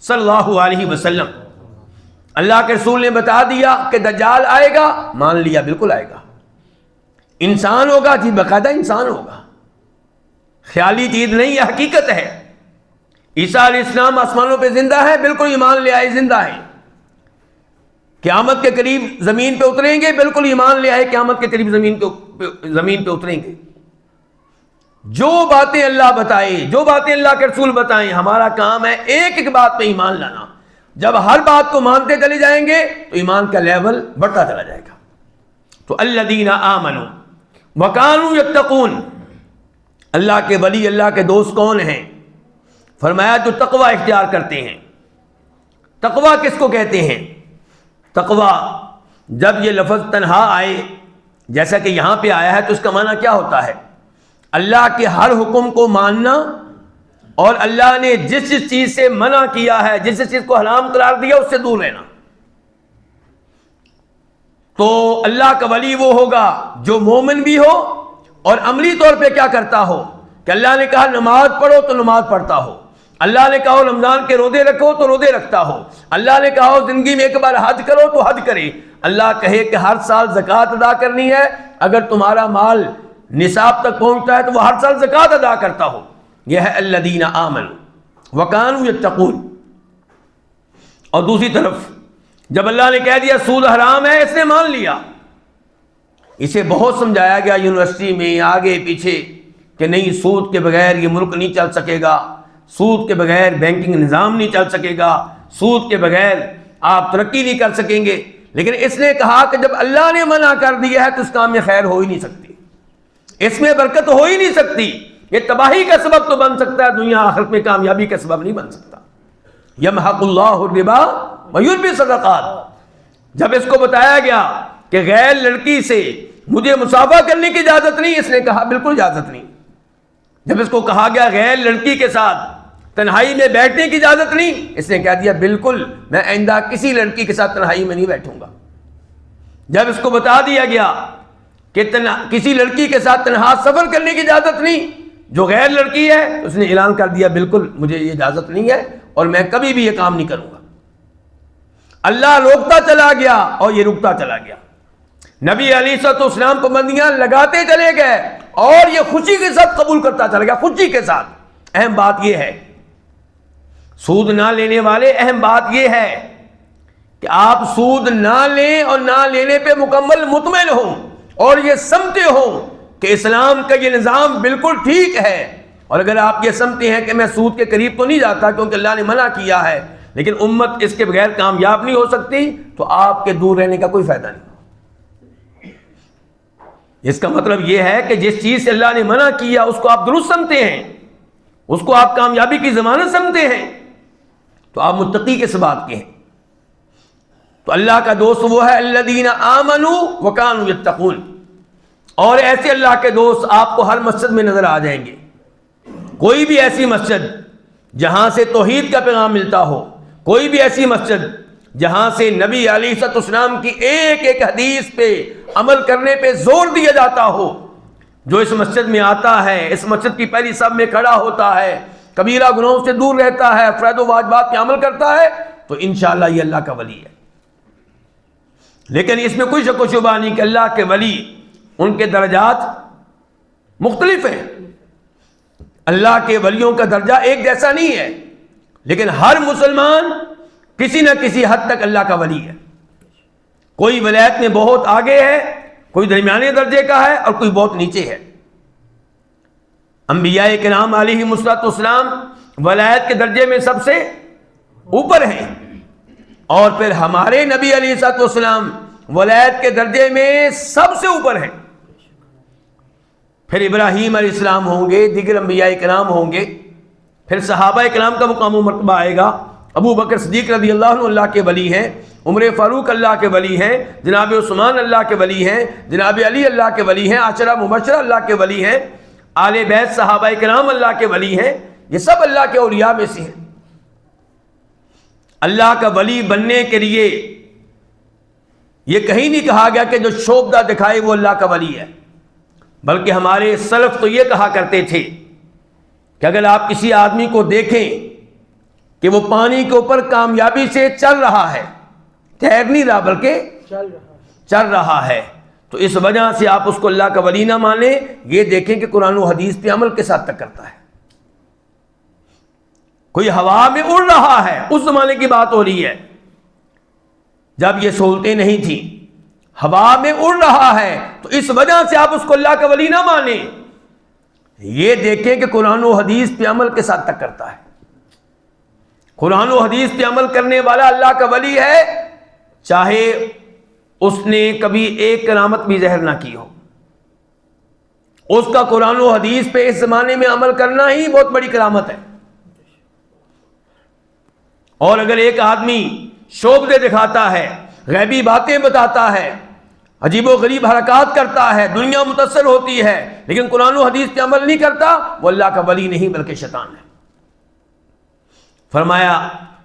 صلی اللہ علیہ وسلم۔ اللہ کے رسول نے بتا دیا کہ دجال آئے گا، مان لیا بالکل آئے گا۔ انسان ہوگا، جی باقاعدہ انسان ہوگا، خیالی چیز نہیں، یہ حقیقت ہے۔ عیسیٰ علیہ السلام آسمانوں پہ زندہ ہے، بالکل ایمان لے آئے زندہ ہے۔ قیامت کے قریب زمین پہ اتریں گے، بالکل ایمان لے آئے قیامت کے قریب زمین پہ اتریں گے۔ جو باتیں اللہ بتائے، جو باتیں اللہ کے رسول بتائیں، ہمارا کام ہے ایک ایک بات پہ ایمان لانا۔ جب ہر بات کو مانتے چلے جائیں گے تو ایمان کا لیول بڑھتا چلا جائے گا۔ تو الذین آمنوا وکانوا یتقون، اللہ کے ولی، اللہ کے دوست کون ہیں؟ فرمایا جو تقوی اختیار کرتے ہیں۔ تقوی کس کو کہتے ہیں؟ تقوی جب یہ لفظ تنہا آئے جیسا کہ یہاں پہ آیا ہے تو اس کا معنی کیا ہوتا ہے؟ اللہ کے ہر حکم کو ماننا، اور اللہ نے جس چیز سے منع کیا ہے، جس چیز کو حرام قرار دیا، اس سے دور رہنا۔ تو اللہ کا ولی وہ ہوگا جو مومن بھی ہو اور عملی طور پہ کیا کرتا ہو کہ اللہ نے کہا نماز پڑھو تو نماز پڑھتا ہو، اللہ نے کہا رمضان کے روزے رکھو تو روزے رکھتا ہو، اللہ نے کہا زندگی میں ایک بار حج کرو تو حج کرے، اللہ کہے کہ ہر سال زکوٰۃ ادا کرنی ہے، اگر تمہارا مال نصاب تک پہنچتا ہے تو وہ ہر سال زکوٰۃ ادا کرتا ہو۔ یہ ہے الذین آمنوا وکانوا یتقون۔ اور دوسری طرف جب اللہ نے کہہ دیا سود حرام ہے، اس نے مان لیا، اسے بہت سمجھایا گیا یونیورسٹی میں آگے پیچھے کہ نہیں سود کے بغیر یہ ملک نہیں چل سکے گا، سود کے بغیر بینکنگ نظام نہیں چل سکے گا، سود کے بغیر آپ ترقی نہیں کر سکیں گے، لیکن اس نے کہا کہ جب اللہ نے منع کر دیا ہے تو اس کام میں خیر ہو ہی نہیں سکتی، اس میں برکت ہو ہی نہیں سکتی، یہ تباہی کا سبب تو بن سکتا ہے، دنیا آخرت میں کامیابی کا سبب نہیں بن سکتا۔ یمحق اللہ الربا ویربی الصدقات۔ جب اس کو بتایا گیا کہ غیر لڑکی سے مجھے مصافحہ کرنے کی اجازت نہیں، اس نے کہا بالکل اجازت نہیں۔ جب اس کو کہا گیا غیر لڑکی کے ساتھ تنہائی میں بیٹھنے کی اجازت نہیں، اس نے کہہ دیا بالکل میں آئندہ کسی لڑکی کے ساتھ تنہائی میں نہیں بیٹھوں گا۔ جب اس کو بتا دیا گیا کہ کسی لڑکی کے ساتھ تنہا سفر کرنے کی اجازت نہیں جو غیر لڑکی ہے، اس نے اعلان کر دیا بالکل مجھے یہ اجازت نہیں ہے اور میں کبھی بھی یہ کام نہیں کروں گا۔ اللہ روکتا چلا گیا اور یہ رکتا چلا گیا، نبی علیہ الصلوۃ والسلام پابندیاں لگاتے چلے گئے اور یہ خوشی کے ساتھ قبول کرتا چلا گیا، خوشی کے ساتھ۔ اہم بات یہ ہے سود نہ لینے والے، اہم بات یہ ہے کہ آپ سود نہ لیں اور نہ لینے پہ مکمل مطمئن ہوں اور یہ سمجھتے ہوں کہ اسلام کا یہ نظام بالکل ٹھیک ہے، اور اگر آپ یہ سمجھتے ہیں کہ میں سود کے قریب تو نہیں جاتا کیونکہ اللہ نے منع کیا ہے لیکن امت اس کے بغیر کامیاب نہیں ہو سکتی، تو آپ کے دور رہنے کا کوئی فائدہ نہیں۔ اس کا مطلب یہ ہے کہ جس چیز سے اللہ نے منع کیا اس کو آپ درست سمجھتے ہیں، اس کو آپ کامیابی کی ضمانت سمجھتے ہیں، تو آپ متقی کس بات کے ہیں؟ تو اللہ کا دوست وہ ہے الذین آمنوا وکانوا یتقون، اور ایسے اللہ کے دوست آپ کو ہر مسجد میں نظر آ جائیں گے۔ کوئی بھی ایسی مسجد جہاں سے توحید کا پیغام ملتا ہو، کوئی بھی ایسی مسجد جہاں سے نبی علیہ الصلوۃ والسلام کی ایک ایک حدیث پہ عمل کرنے پہ زور دیا جاتا ہو، جو اس مسجد میں آتا ہے، اس مسجد کی پہلی صف میں کھڑا ہوتا ہے، کبیرہ گناہوں سے دور رہتا ہے، فرائض و واجبات پہ عمل کرتا ہے، تو انشاءاللہ یہ اللہ کا ولی ہے۔ لیکن اس میں کوئی شک و شبہ نہیں کہ اللہ کے ولی ان کے درجات مختلف ہیں، اللہ کے ولیوں کا درجہ ایک جیسا نہیں ہے، لیکن ہر مسلمان کسی نہ کسی حد تک اللہ کا ولی ہے۔ کوئی ولایت میں بہت آگے ہے، کوئی درمیانے درجے کا ہے اور کوئی بہت نیچے ہے۔ انبیاء کرام علیہ الصلوۃ والسلام ولایت کے درجے میں سب سے اوپر ہیں، اور پھر ہمارے نبی علیہ الصلوۃ والسلام ولایت کے درجے میں سب سے اوپر ہیں، پھر ابراہیم علیہ السلام ہوں گے، دیگر انبیاء کرام ہوں گے، پھر صحابہ کرام کا مقام و مرتبہ آئے گا، ابو بکر صدیق رضی اللہ عنہ اللہ کے ولی ہیں، عمر فاروق اللہ کے ولی ہیں، جناب عثمان اللہ کے ولی ہیں، جناب علی اللہ کے ولی ہیں، عشرہ مبشرہ اللہ کے ولی ہیں، آل بیت صحابہ کرام اللہ کے ولی ہیں، یہ سب اللہ کے اولیاء میں سے ہیں۔ اللہ کا ولی بننے کے لیے یہ کہیں نہیں کہا گیا کہ جو شوبدہ دکھائے وہ اللہ کا ولی ہے، بلکہ ہمارے سلف تو یہ کہا کرتے تھے کہ اگر آپ کسی آدمی کو دیکھیں کہ وہ پانی کے اوپر کامیابی سے چل رہا ہے، تیر نہیں رہا بلکہ چل رہا ہے، تو اس وجہ سے آپ اس کو اللہ کا ولی نہ مانیں، یہ دیکھیں کہ قرآن و حدیث پہ عمل کے ساتھ تک کرتا ہے۔ کوئی ہوا میں اڑ رہا ہے، اس زمانے کی بات ہو رہی ہے جب یہ سہولتیں نہیں تھیں، ہوا میں اڑ رہا ہے تو اس وجہ سے آپ اس کو اللہ کا ولی نہ مانیں، یہ دیکھیں کہ قرآن و حدیث پہ عمل کے ساتھ تک کرتا ہے۔ قرآن و حدیث پہ عمل کرنے والا اللہ کا ولی ہے، چاہے اس نے کبھی ایک کرامت بھی ظاہر نہ کی ہو، اس کا قرآن و حدیث پہ اس زمانے میں عمل کرنا ہی بہت بڑی کرامت ہے۔ اور اگر ایک آدمی شوبدے دکھاتا ہے، غیبی باتیں بتاتا ہے، عجیب و غریب حرکات کرتا ہے، دنیا متاثر ہوتی ہے، لیکن قرآن و حدیث پہ عمل نہیں کرتا، وہ اللہ کا ولی نہیں بلکہ شیطان ہے۔ فرمایا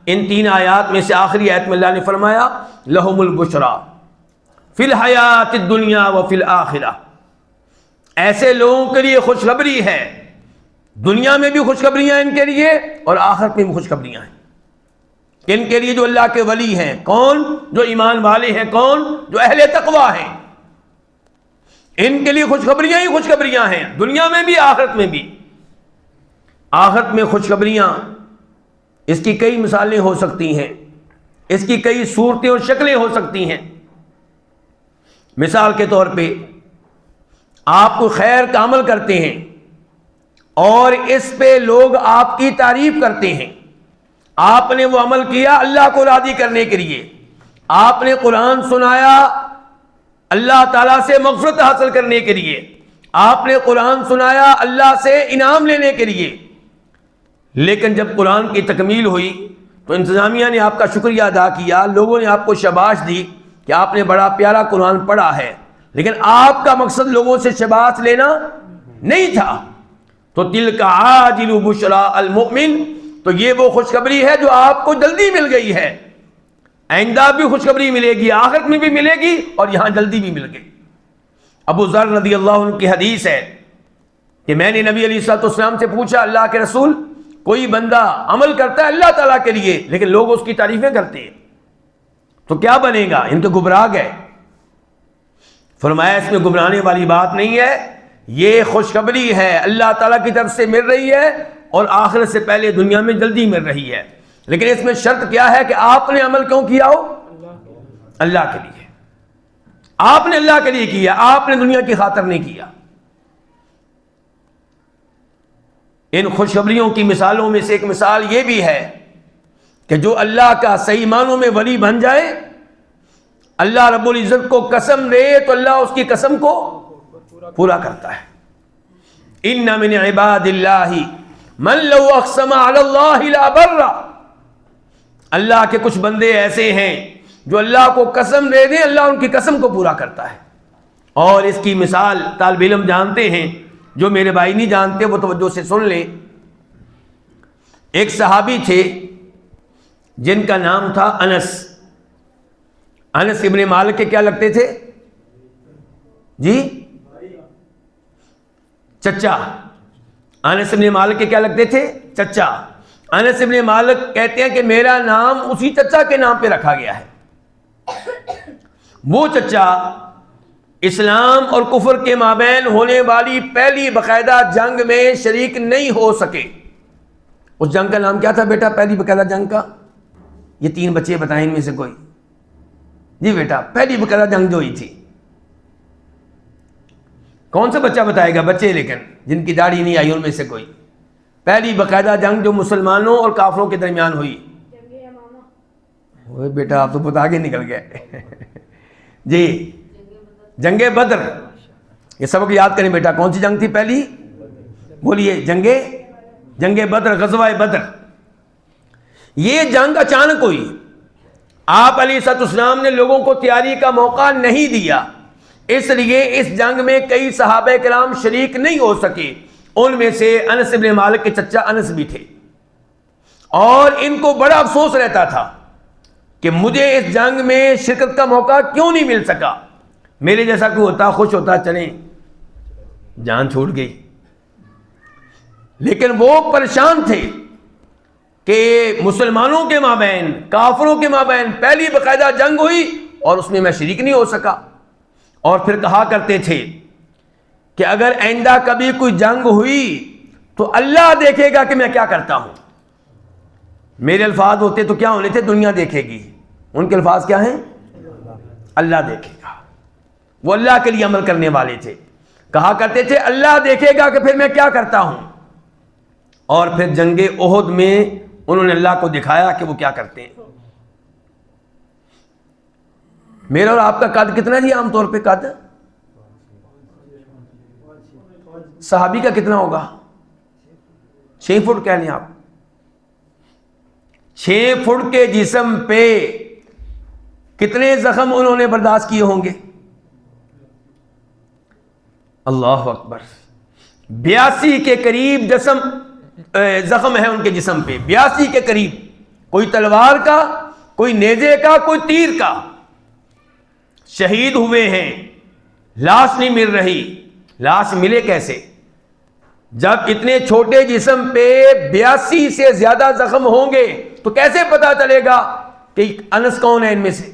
ان تین آیات میں سے آخری آیت میں اللہ نے فرمایا لہم البشریٰ فی الحیات الدنیا وفی الآخرہ، ایسے لوگوں کے لیے خوشخبری ہے، دنیا میں بھی خوشخبریاں ان کے لیے اور آخرت میں بھی خوشخبریاں ہیں۔ ان کے لیے جو اللہ کے ولی ہیں، کون؟ جو ایمان والے ہیں، کون؟ جو اہل تقویٰ ہیں، ان کے لیے خوشخبریاں ہی خوشخبریاں ہیں، دنیا میں بھی آخرت میں بھی۔ آخرت میں خوشخبریاں، اس کی کئی مثالیں ہو سکتی ہیں، اس کی کئی صورتیں اور شکلیں ہو سکتی ہیں۔ مثال کے طور پہ آپ کو خیر کا عمل کرتے ہیں، اور اس پہ لوگ آپ کی تعریف کرتے ہیں. آپ نے وہ عمل کیا اللہ کو راضی کرنے کے لیے، آپ نے قرآن سنایا اللہ تعالیٰ سے مغفرت حاصل کرنے کے لیے، آپ نے قرآن سنایا اللہ سے انعام لینے کے لیے. لیکن جب قرآن کی تکمیل ہوئی تو انتظامیہ نے آپ کا شکریہ ادا کیا، لوگوں نے آپ کو شاباش دی کہ آپ نے بڑا پیارا قرآن پڑھا ہے، لیکن آپ کا مقصد لوگوں سے شاباش لینا نہیں تھا. تو تلک عاجل بشرا المؤمن، تو یہ وہ خوشخبری ہے جو آپ کو جلدی مل گئی ہے، آئندہ بھی خوشخبری ملے گی، آخرت میں بھی ملے گی اور یہاں جلدی بھی مل گئی. ابو ذر رضی اللہ عنہ کی حدیث ہے کہ میں نے نبی علیہ الصلوۃ والسلام سے پوچھا، اللہ کے رسول، کوئی بندہ عمل کرتا ہے اللہ تعالیٰ کے لیے لیکن لوگ اس کی تعریفیں کرتے ہیں تو کیا بنے گا؟ ان کے گمراہ گئے. فرمایا اس میں گھبرانے والی بات نہیں ہے، یہ خوشخبری ہے اللہ تعالیٰ کی طرف سے مل رہی ہے اور آخرت سے پہلے دنیا میں جلدی مل رہی ہے، لیکن اس میں شرط کیا ہے کہ آپ نے عمل کیوں کیا ہو؟ اللہ کے لیے. آپ نے اللہ کے لیے کیا، آپ نے دنیا کی خاطر نہیں کیا. ان خوشخبریوں کی مثالوں میں سے ایک مثال یہ بھی ہے کہ جو اللہ کا صحیح معنوں میں ولی بن جائے، اللہ رب العزت کو قسم دے تو اللہ اس کی قسم کو پورا کرتا ہے. ان من عباد اللہ من لو اقسم علی اللہ لا بر، اللہ کے کچھ بندے ایسے ہیں جو اللہ کو قسم دے دیں اللہ ان کی قسم کو پورا کرتا ہے. اور اس کی مثال طالب علم جانتے ہیں، جو میرے بھائی نہیں جانتے وہ توجہ سے سن لیں. ایک صحابی تھے جن کا نام تھا انس. انس ابن مالک کے کیا لگتے تھے جی؟ چچا. انس ابن مالک کے کیا لگتے تھے؟ چچا. انس ابن مالک کہتے ہیں کہ میرا نام اسی چچا کے نام پہ رکھا گیا ہے. وہ چچا اسلام اور کفر کے مابین ہونے والی پہلی باقاعدہ جنگ میں شریک نہیں ہو سکے. اس جنگ کا نام کیا تھا بیٹا؟ پہلی باقاعدہ جنگ کا یہ 3 بچے بتائیں ان میں سے کوئی. جی بیٹا، پہلی باقاعدہ جنگ جو ہوئی تھی کون سا بچہ بتائے گا؟ بچے لیکن جن کی داڑھی نہیں آئی ان میں سے کوئی. پہلی باقاعدہ جنگ جو مسلمانوں اور کافروں کے درمیان ہوئی. وہ بیٹا آپ تو بہت آگے نکل گئے. جی جنگ بدر. یہ سبق یاد کریں بیٹا، کون سی جنگ تھی پہلی؟ بولیے. جنگ بدر، غزوہ بدر. یہ جنگ اچانک ہوئی. آپ علیہ السلام نے لوگوں کو تیاری کا موقع نہیں دیا، اس لیے اس جنگ میں کئی صحابہ کرام شریک نہیں ہو سکے. ان میں سے انس بن مالک کے چچا انس بھی تھے اور ان کو بڑا افسوس رہتا تھا کہ مجھے اس جنگ میں شرکت کا موقع کیوں نہیں مل سکا. میرے جیسا کوئی ہوتا خوش ہوتا، چلیں جان چھوٹ گئی. لیکن وہ پریشان تھے کہ مسلمانوں کے مابین کافروں کے مابین پہلی باقاعدہ جنگ ہوئی اور اس میں میں شریک نہیں ہو سکا. اور پھر کہا کرتے تھے کہ اگر آئندہ کبھی کوئی جنگ ہوئی تو اللہ دیکھے گا کہ میں کیا کرتا ہوں. میرے الفاظ ہوتے تو کیا ہونے تھے؟ دنیا دیکھے گی. ان کے الفاظ کیا ہیں؟ اللہ دیکھے گا. وہ اللہ کے لیے عمل کرنے والے تھے. کہا کرتے تھے اللہ دیکھے گا کہ پھر میں کیا کرتا ہوں. اور پھر جنگ احد میں انہوں نے اللہ کو دکھایا کہ وہ کیا کرتے ہیں. میرا اور آپ کا قد کتنا جی؟ عام طور پہ قد صحابی کا کتنا ہوگا؟ 6 فٹ کہہ لیں آپ. 6 فٹ کے جسم پہ کتنے زخم انہوں نے برداشت کیے ہوں گے؟ اللہ اکبر. 82 کے قریب زخم ہے ان کے جسم پہ. 82 کے قریب. کوئی تلوار کا، کوئی نیزے کا، کوئی تیر کا. شہید ہوئے ہیں، لاش نہیں مل رہی. لاش ملے کیسے جب اتنے چھوٹے جسم پہ 82 سے زیادہ زخم ہوں گے؟ تو کیسے پتا چلے گا کہ انس کون ہے ان میں سے؟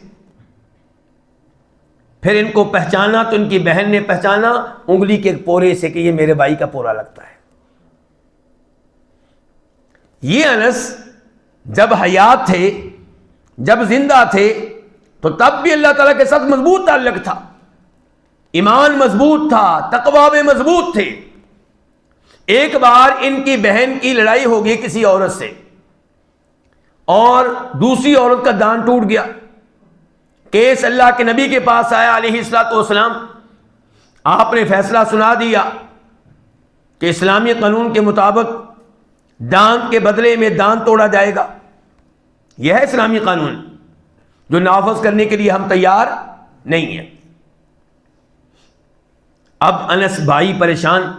پھر ان کو پہچانا تو ان کی بہن نے پہچانا انگلی کے پورے سے کہ یہ میرے بھائی کا پورا لگتا ہے. یہ انس جب حیات تھے، جب زندہ تھے تو تب بھی اللہ تعالیٰ کے ساتھ مضبوط تعلق تھا، ایمان مضبوط تھا، تقوی میں مضبوط تھے. ایک بار ان کی بہن کی لڑائی ہو گئی کسی عورت سے، اور دوسری عورت کا دان ٹوٹ گیا، کیس اللہ کے نبی کے پاس آیا علیہ الصلوۃ والسلام، آپ نے فیصلہ سنا دیا کہ اسلامی قانون کے مطابق دان کے بدلے میں دان توڑا جائے گا۔ یہ ہے اسلامی قانون جو نافذ کرنے کے لیے ہم تیار نہیں ہیں۔ اب انس بھائی پریشان،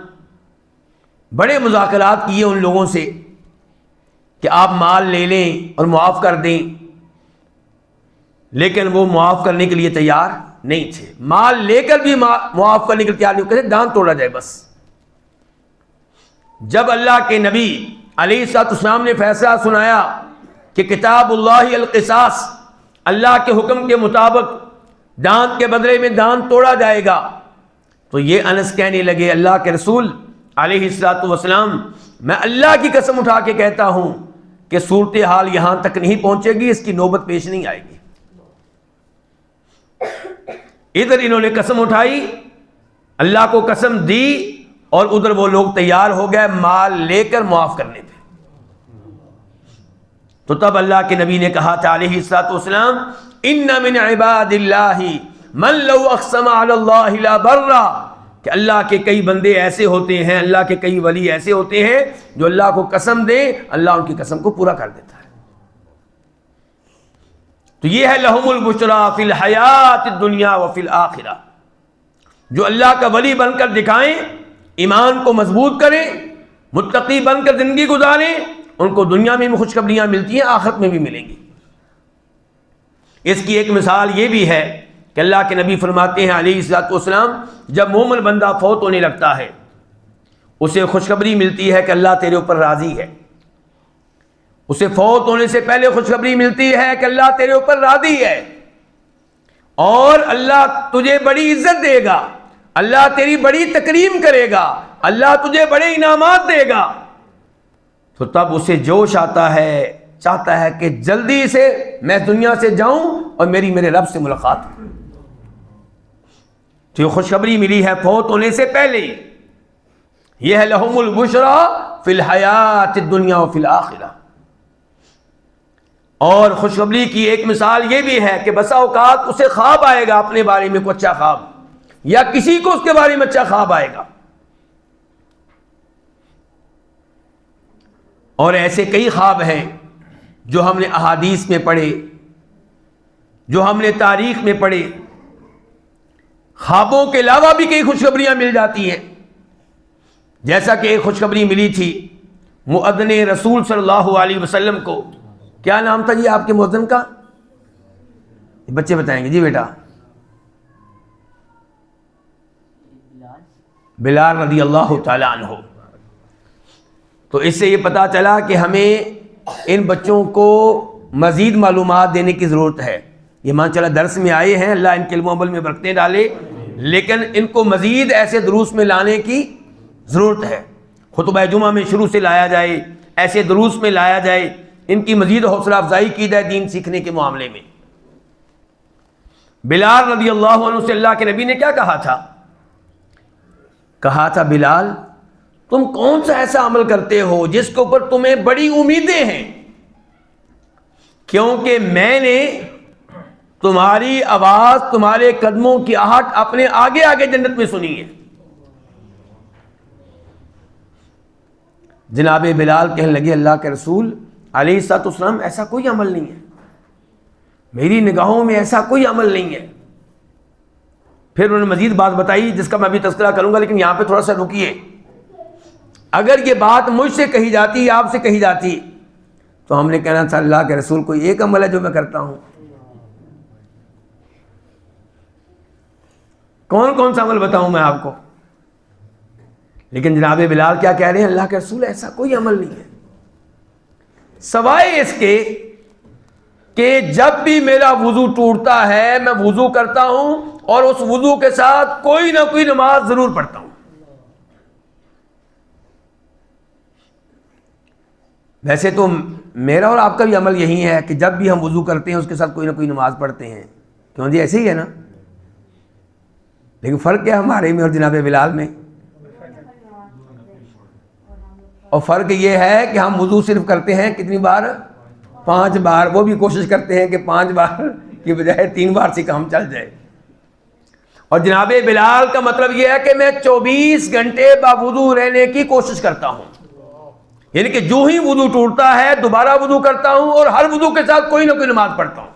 بڑے مذاکرات کیے ان لوگوں سے کہ آپ مال لے لیں اور معاف کر دیں، لیکن وہ معاف کرنے کے لیے تیار نہیں تھے، مال لے کر بھی معاف کرنے کے لیے تیار نہیں، کہتے دان توڑا جائے بس۔ جب اللہ کے نبی علیہ الصلوۃ والسلام نے فیصلہ سنایا کہ کتاب اللہ القصاص، اللہ کے حکم کے مطابق دان کے بدلے میں دان توڑا جائے گا، تو یہ انس کہنے لگے اللہ کے رسول علیہ الصلوۃ والسلام، میں اللہ کی قسم اٹھا کے کہتا ہوں کہ صورتحال یہاں تک نہیں پہنچے گی، اس کی نوبت پیش نہیں آئے گی۔ ادھر انہوں نے قسم اٹھائی، اللہ کو قسم دی، اور ادھر وہ لوگ تیار ہو گئے مال لے کر معاف کرنے پہ۔ تو تب اللہ کے نبی نے کہا تھا علیہ الصلوۃ والسلام، ان من عباد اللہ من لو اقسم علی اللہ لا برا، کہ اللہ کے کئی بندے ایسے ہوتے ہیں، اللہ کے کئی ولی ایسے ہوتے ہیں جو اللہ کو قسم دے اللہ ان کی قسم کو پورا کر دیتا ہے۔ تو یہ ہے لہم البشریٰ فی الحیات الدنیا وفی الآخرہ، جو اللہ کا ولی بن کر دکھائیں، ایمان کو مضبوط کریں، متقی بن کر زندگی گزاریں، ان کو دنیا میں بھی خوشخبریاں ملتی ہیں، آخرت میں بھی ملیں گی۔ اس کی ایک مثال یہ بھی ہے کہ اللہ کے نبی فرماتے ہیں علیہ الصلوۃ والسلام، جب مومن بندہ فوت ہونے لگتا ہے اسے خوشخبری ملتی ہے کہ اللہ تیرے اوپر راضی ہے، اسے فوت ہونے سے پہلے خوشخبری ملتی ہے کہ اللہ تیرے اوپر راضی ہے، اور اللہ تجھے بڑی عزت دے گا، اللہ تیری بڑی تکریم کرے گا، اللہ تجھے بڑے انعامات دے گا، تو تب اسے جوش آتا ہے، چاہتا ہے کہ جلدی سے میں دنیا سے جاؤں اور میرے رب سے ملاقات ہو۔ تو یہ خوشخبری ملی ہے فوت ہونے سے پہلے، یہ ہے لہم البشریٰ فی الحیات الدنیا وفی الآخرہ۔ اور خوشخبری کی ایک مثال یہ بھی ہے کہ بسا اوقات اسے خواب آئے گا اپنے بارے میں کوئی اچھا خواب، یا کسی کو اس کے بارے میں اچھا خواب آئے گا، اور ایسے کئی خواب ہیں جو ہم نے احادیث میں پڑھے، جو ہم نے تاریخ میں پڑھے۔ خوابوں کے علاوہ بھی کئی خوشخبریاں مل جاتی ہیں، جیسا کہ ایک خوشخبری ملی تھی مؤذن رسول صلی اللہ علیہ وسلم کو، کیا نام تھا جی آپ کے مؤذن کا؟ بچے بتائیں گے جی بیٹا۔ بلال رضی اللہ تعالی عنہ۔ تو اس سے یہ پتا چلا کہ ہمیں ان بچوں کو مزید معلومات دینے کی ضرورت ہے۔ یہ مان چلا درس میں آئے ہیں، اللہ ان کے علم و عمل میں برکتیں ڈالے، لیکن ان کو مزید ایسے دروس میں لانے کی ضرورت ہے۔ خطبہ جمعہ میں شروع سے لایا جائے، ایسے دروس میں لایا جائے، ان کی مزید حوصلہ افزائی کی جائے دین سیکھنے کے معاملے میں۔ بلال رضی اللہ عنہ سے اللہ کے نبی نے کیا کہا تھا؟ کہا تھا بلال تم کون سا ایسا عمل کرتے ہو جس کے اوپر تمہیں بڑی امیدیں ہیں، کیونکہ میں نے تمہاری آواز، تمہارے قدموں کی آہٹ اپنے آگے آگے جنت میں سنی ہے۔ جناب بلال کہنے لگے اللہ کے رسول علیہ الصلوۃ والسلام ایسا کوئی عمل نہیں ہے، میری نگاہوں میں ایسا کوئی عمل نہیں ہے۔ پھر انہوں نے مزید بات بتائی جس کا میں بھی تذکرہ کروں گا، لیکن یہاں پہ تھوڑا سا رکیے۔ اگر یہ بات مجھ سے کہی جاتی یا آپ سے کہی جاتی تو ہم نے کہنا تھا اللہ کے رسول کوئی ایک عمل ہے جو میں کرتا ہوں، کون کون سا عمل بتاؤں میں آپ کو؟ لیکن جناب بلال کیا کہہ رہے ہیں؟ اللہ کے رسول ایسا کوئی عمل نہیں ہے سوائے اس کے کہ جب بھی میرا وضو ٹوٹتا ہے میں وضو کرتا ہوں اور اس وضو کے ساتھ کوئی نہ کوئی نماز ضرور پڑھتا ہوں۔ ویسے تو میرا اور آپ کا بھی عمل یہی ہے کہ جب بھی ہم وضو کرتے ہیں اس کے ساتھ کوئی نہ کوئی نماز پڑھتے ہیں، کیوں جی ایسے ہی ہے نا؟ لیکن فرق کیا ہمارے میں اور جناب بلال میں؟ اور فرق یہ ہے کہ ہم وضو صرف کرتے ہیں کتنی بار؟ 5 بار، وہ بھی کوشش کرتے ہیں کہ 5 بار کی بجائے 3 بار سے کام چل جائے۔ اور جناب بلال کا مطلب یہ ہے کہ میں 24 گھنٹے باوضو رہنے کی کوشش کرتا ہوں، یعنی کہ جو ہی وضو ٹوٹتا ہے دوبارہ وضو کرتا ہوں اور ہر وضو کے ساتھ کوئی نہ کوئی نماز پڑھتا ہوں،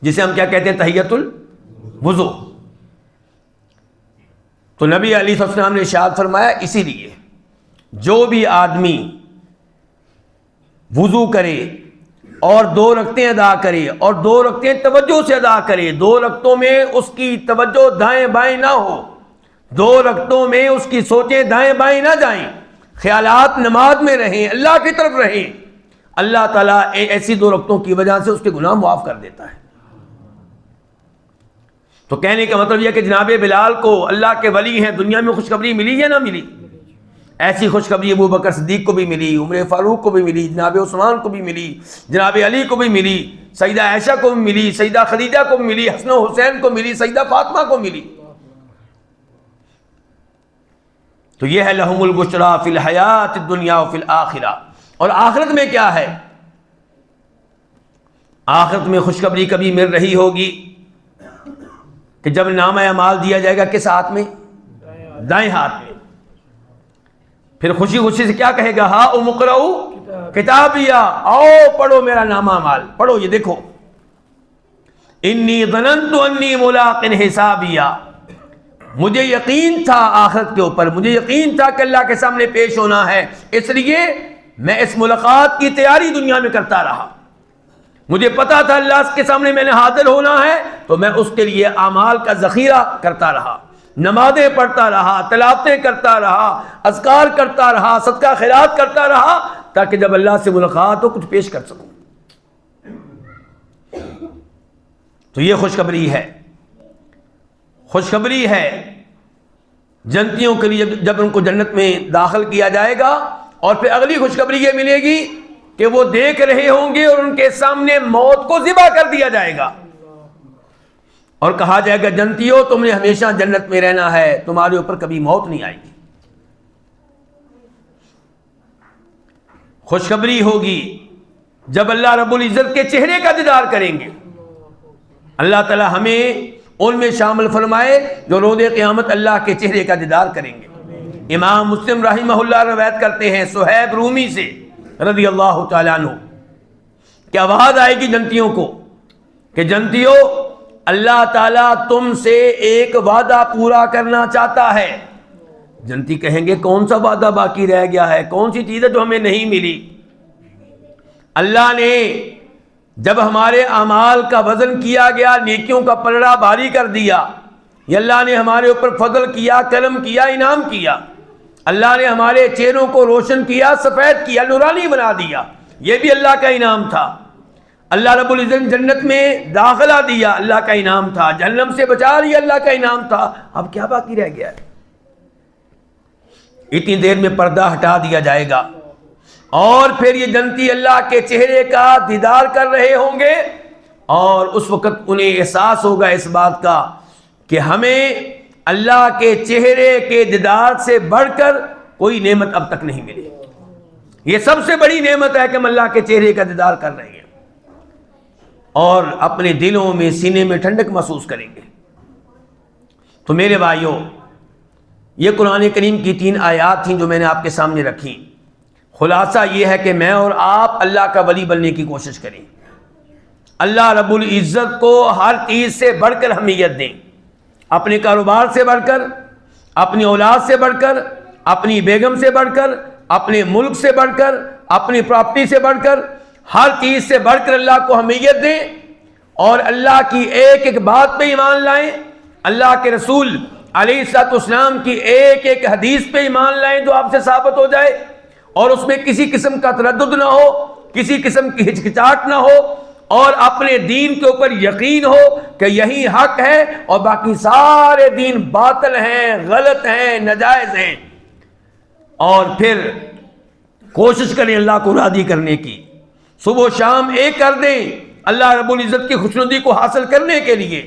جسے ہم کیا کہتے ہیں؟ تحیۃ الوضو۔ تو نبی علیہ الصلوۃ والسلام نے ارشاد فرمایا اسی لیے جو بھی آدمی وضو کرے اور 2 رکعتیں ادا کرے اور 2 رکعتیں توجہ سے ادا کرے، 2 رکعتوں میں اس کی توجہ دائیں بائیں نہ ہو، 2 رکعتوں میں اس کی سوچیں دائیں بائیں نہ جائیں، خیالات نماز میں رہیں، اللہ کی طرف رہیں، اللہ تعالیٰ ایسی 2 رکعتوں کی وجہ سے اس کے گناہ معاف کر دیتا ہے۔ تو کہنے کا مطلب یہ کہ جناب بلال کو اللہ کے ولی ہیں، دنیا میں خوشخبری ملی یا نہ ملی؟ ایسی خوشخبری ابو بکر صدیق کو بھی ملی، عمر فاروق کو بھی ملی، جناب عثمان کو بھی ملی، جناب علی کو بھی ملی، سیدہ عائشہ کو بھی ملی، سیدہ خدیجہ کو بھی ملی، حسن و حسین کو ملی، سیدہ فاطمہ کو ملی۔ تو یہ ہے لہم البشریٰ فی الحیات الدنیا وفی الآخرہ۔ اور آخرت میں کیا ہے؟ آخرت میں خوشخبری کبھی مل رہی ہوگی کہ جب نامہ اعمال دیا جائے گا کس ہاتھ میں؟ دائیں ہاتھ میں۔ پھر خوشی خوشی سے کیا کہے گا؟ ہا اقرؤ کتابیہ، آؤ پڑھو میرا نامہ اعمال، پڑھو یہ دیکھو۔ انی ظننت انی ملاق حسابیہ، مجھے یقین تھا آخرت کے اوپر، مجھے یقین تھا کہ اللہ کے سامنے پیش ہونا ہے، اس لیے میں اس ملاقات کی تیاری دنیا میں کرتا رہا، مجھے پتا تھا اللہ کے سامنے میں نے حاضر ہونا ہے، تو میں اس کے لیے اعمال کا ذخیرہ کرتا رہا، نمازیں پڑھتا رہا، تلاوتیں کرتا رہا، اذکار کرتا رہا، صدقہ خیرات کرتا رہا، تاکہ جب اللہ سے ملاقات ہو کچھ پیش کر سکوں۔ تو یہ خوشخبری ہے، خوشخبری ہے جنتیوں کے لیے جب ان کو جنت میں داخل کیا جائے گا۔ اور پھر اگلی خوشخبری یہ ملے گی کہ وہ دیکھ رہے ہوں گے اور ان کے سامنے موت کو ذبح کر دیا جائے گا اور کہا جائے گا جنتیوں تم نے ہمیشہ جنت میں رہنا ہے، تمہارے اوپر کبھی موت نہیں آئے گی۔ خوشخبری ہوگی جب اللہ رب العزت کے چہرے کا دیدار کریں گے۔ اللہ تعالی ہمیں ان میں شامل فرمائے جو روز قیامت اللہ کے چہرے کا دیدار کریں گے۔ امام مسلم رحمہ اللہ روایت کرتے ہیں صہیب رومی سے رضی اللہ تعالیٰ عنہ کہ آواز آئے گی جنتیوں کو کہ جنتیوں اللہ تعالیٰ تم سے ایک وعدہ پورا کرنا چاہتا ہے۔ جنتی کہیں گے کون سا وعدہ باقی رہ گیا ہے، کون سی چیز ہے جو ہمیں نہیں ملی؟ اللہ نے جب ہمارے اعمال کا وزن کیا گیا، نیکیوں کا پلڑا بھاری کر دیا، یہ اللہ نے ہمارے اوپر فضل کیا، کرم کیا، انعام کیا، اللہ نے ہمارے چہروں کو روشن کیا، سفید کیا، نورانی بنا دیا، یہ بھی اللہ کا انعام تھا۔ اللہ رب العزت جنت میں داخلہ دیا، اللہ کا انعام تھا، جہنم سے بچا لیا، اللہ کا انعام تھا، اب کیا باقی رہ گیا ہے؟ اتنی دیر میں پردہ ہٹا دیا جائے گا اور پھر یہ جنتی اللہ کے چہرے کا دیدار کر رہے ہوں گے، اور اس وقت انہیں احساس ہوگا اس بات کا کہ ہمیں اللہ کے چہرے کے دیدار سے بڑھ کر کوئی نعمت اب تک نہیں ملی، یہ سب سے بڑی نعمت ہے کہ ہم اللہ کے چہرے کا دیدار کر رہے ہیں، اور اپنے دلوں میں سینے میں ٹھنڈک محسوس کریں گے۔ تو میرے بھائیوں، یہ قرآن کریم کی 3 آیات تھیں جو میں نے آپ کے سامنے رکھی۔ خلاصہ یہ ہے کہ میں اور آپ اللہ کا ولی بننے کی کوشش کریں، اللہ رب العزت کو ہر چیز سے بڑھ کر اہمیت دیں، اپنے کاروبار سے بڑھ کر، اپنی اولاد سے بڑھ کر، اپنی بیگم سے بڑھ کر، اپنے ملک سے بڑھ کر، اپنی پراپرٹی سے بڑھ کر، ہر چیز سے بڑھ کر اللہ کو اہمیت دیں، اور اللہ کی ایک ایک بات پہ ایمان لائیں، اللہ کے رسول علیہ الصلوۃ والسلام کی ایک ایک حدیث پہ ایمان لائیں جو آپ سے ثابت ہو جائے، اور اس میں کسی قسم کا تردد نہ ہو، کسی قسم کی ہچکچاہٹ نہ ہو، اور اپنے دین کے اوپر یقین ہو کہ یہی حق ہے اور باقی سارے دین باطل ہیں، غلط ہیں، ناجائز ہیں، اور پھر کوشش کریں اللہ کو راضی کرنے کی، صبح و شام ایک کر دیں اللہ رب العزت کی خوشنودی کو حاصل کرنے کے لیے،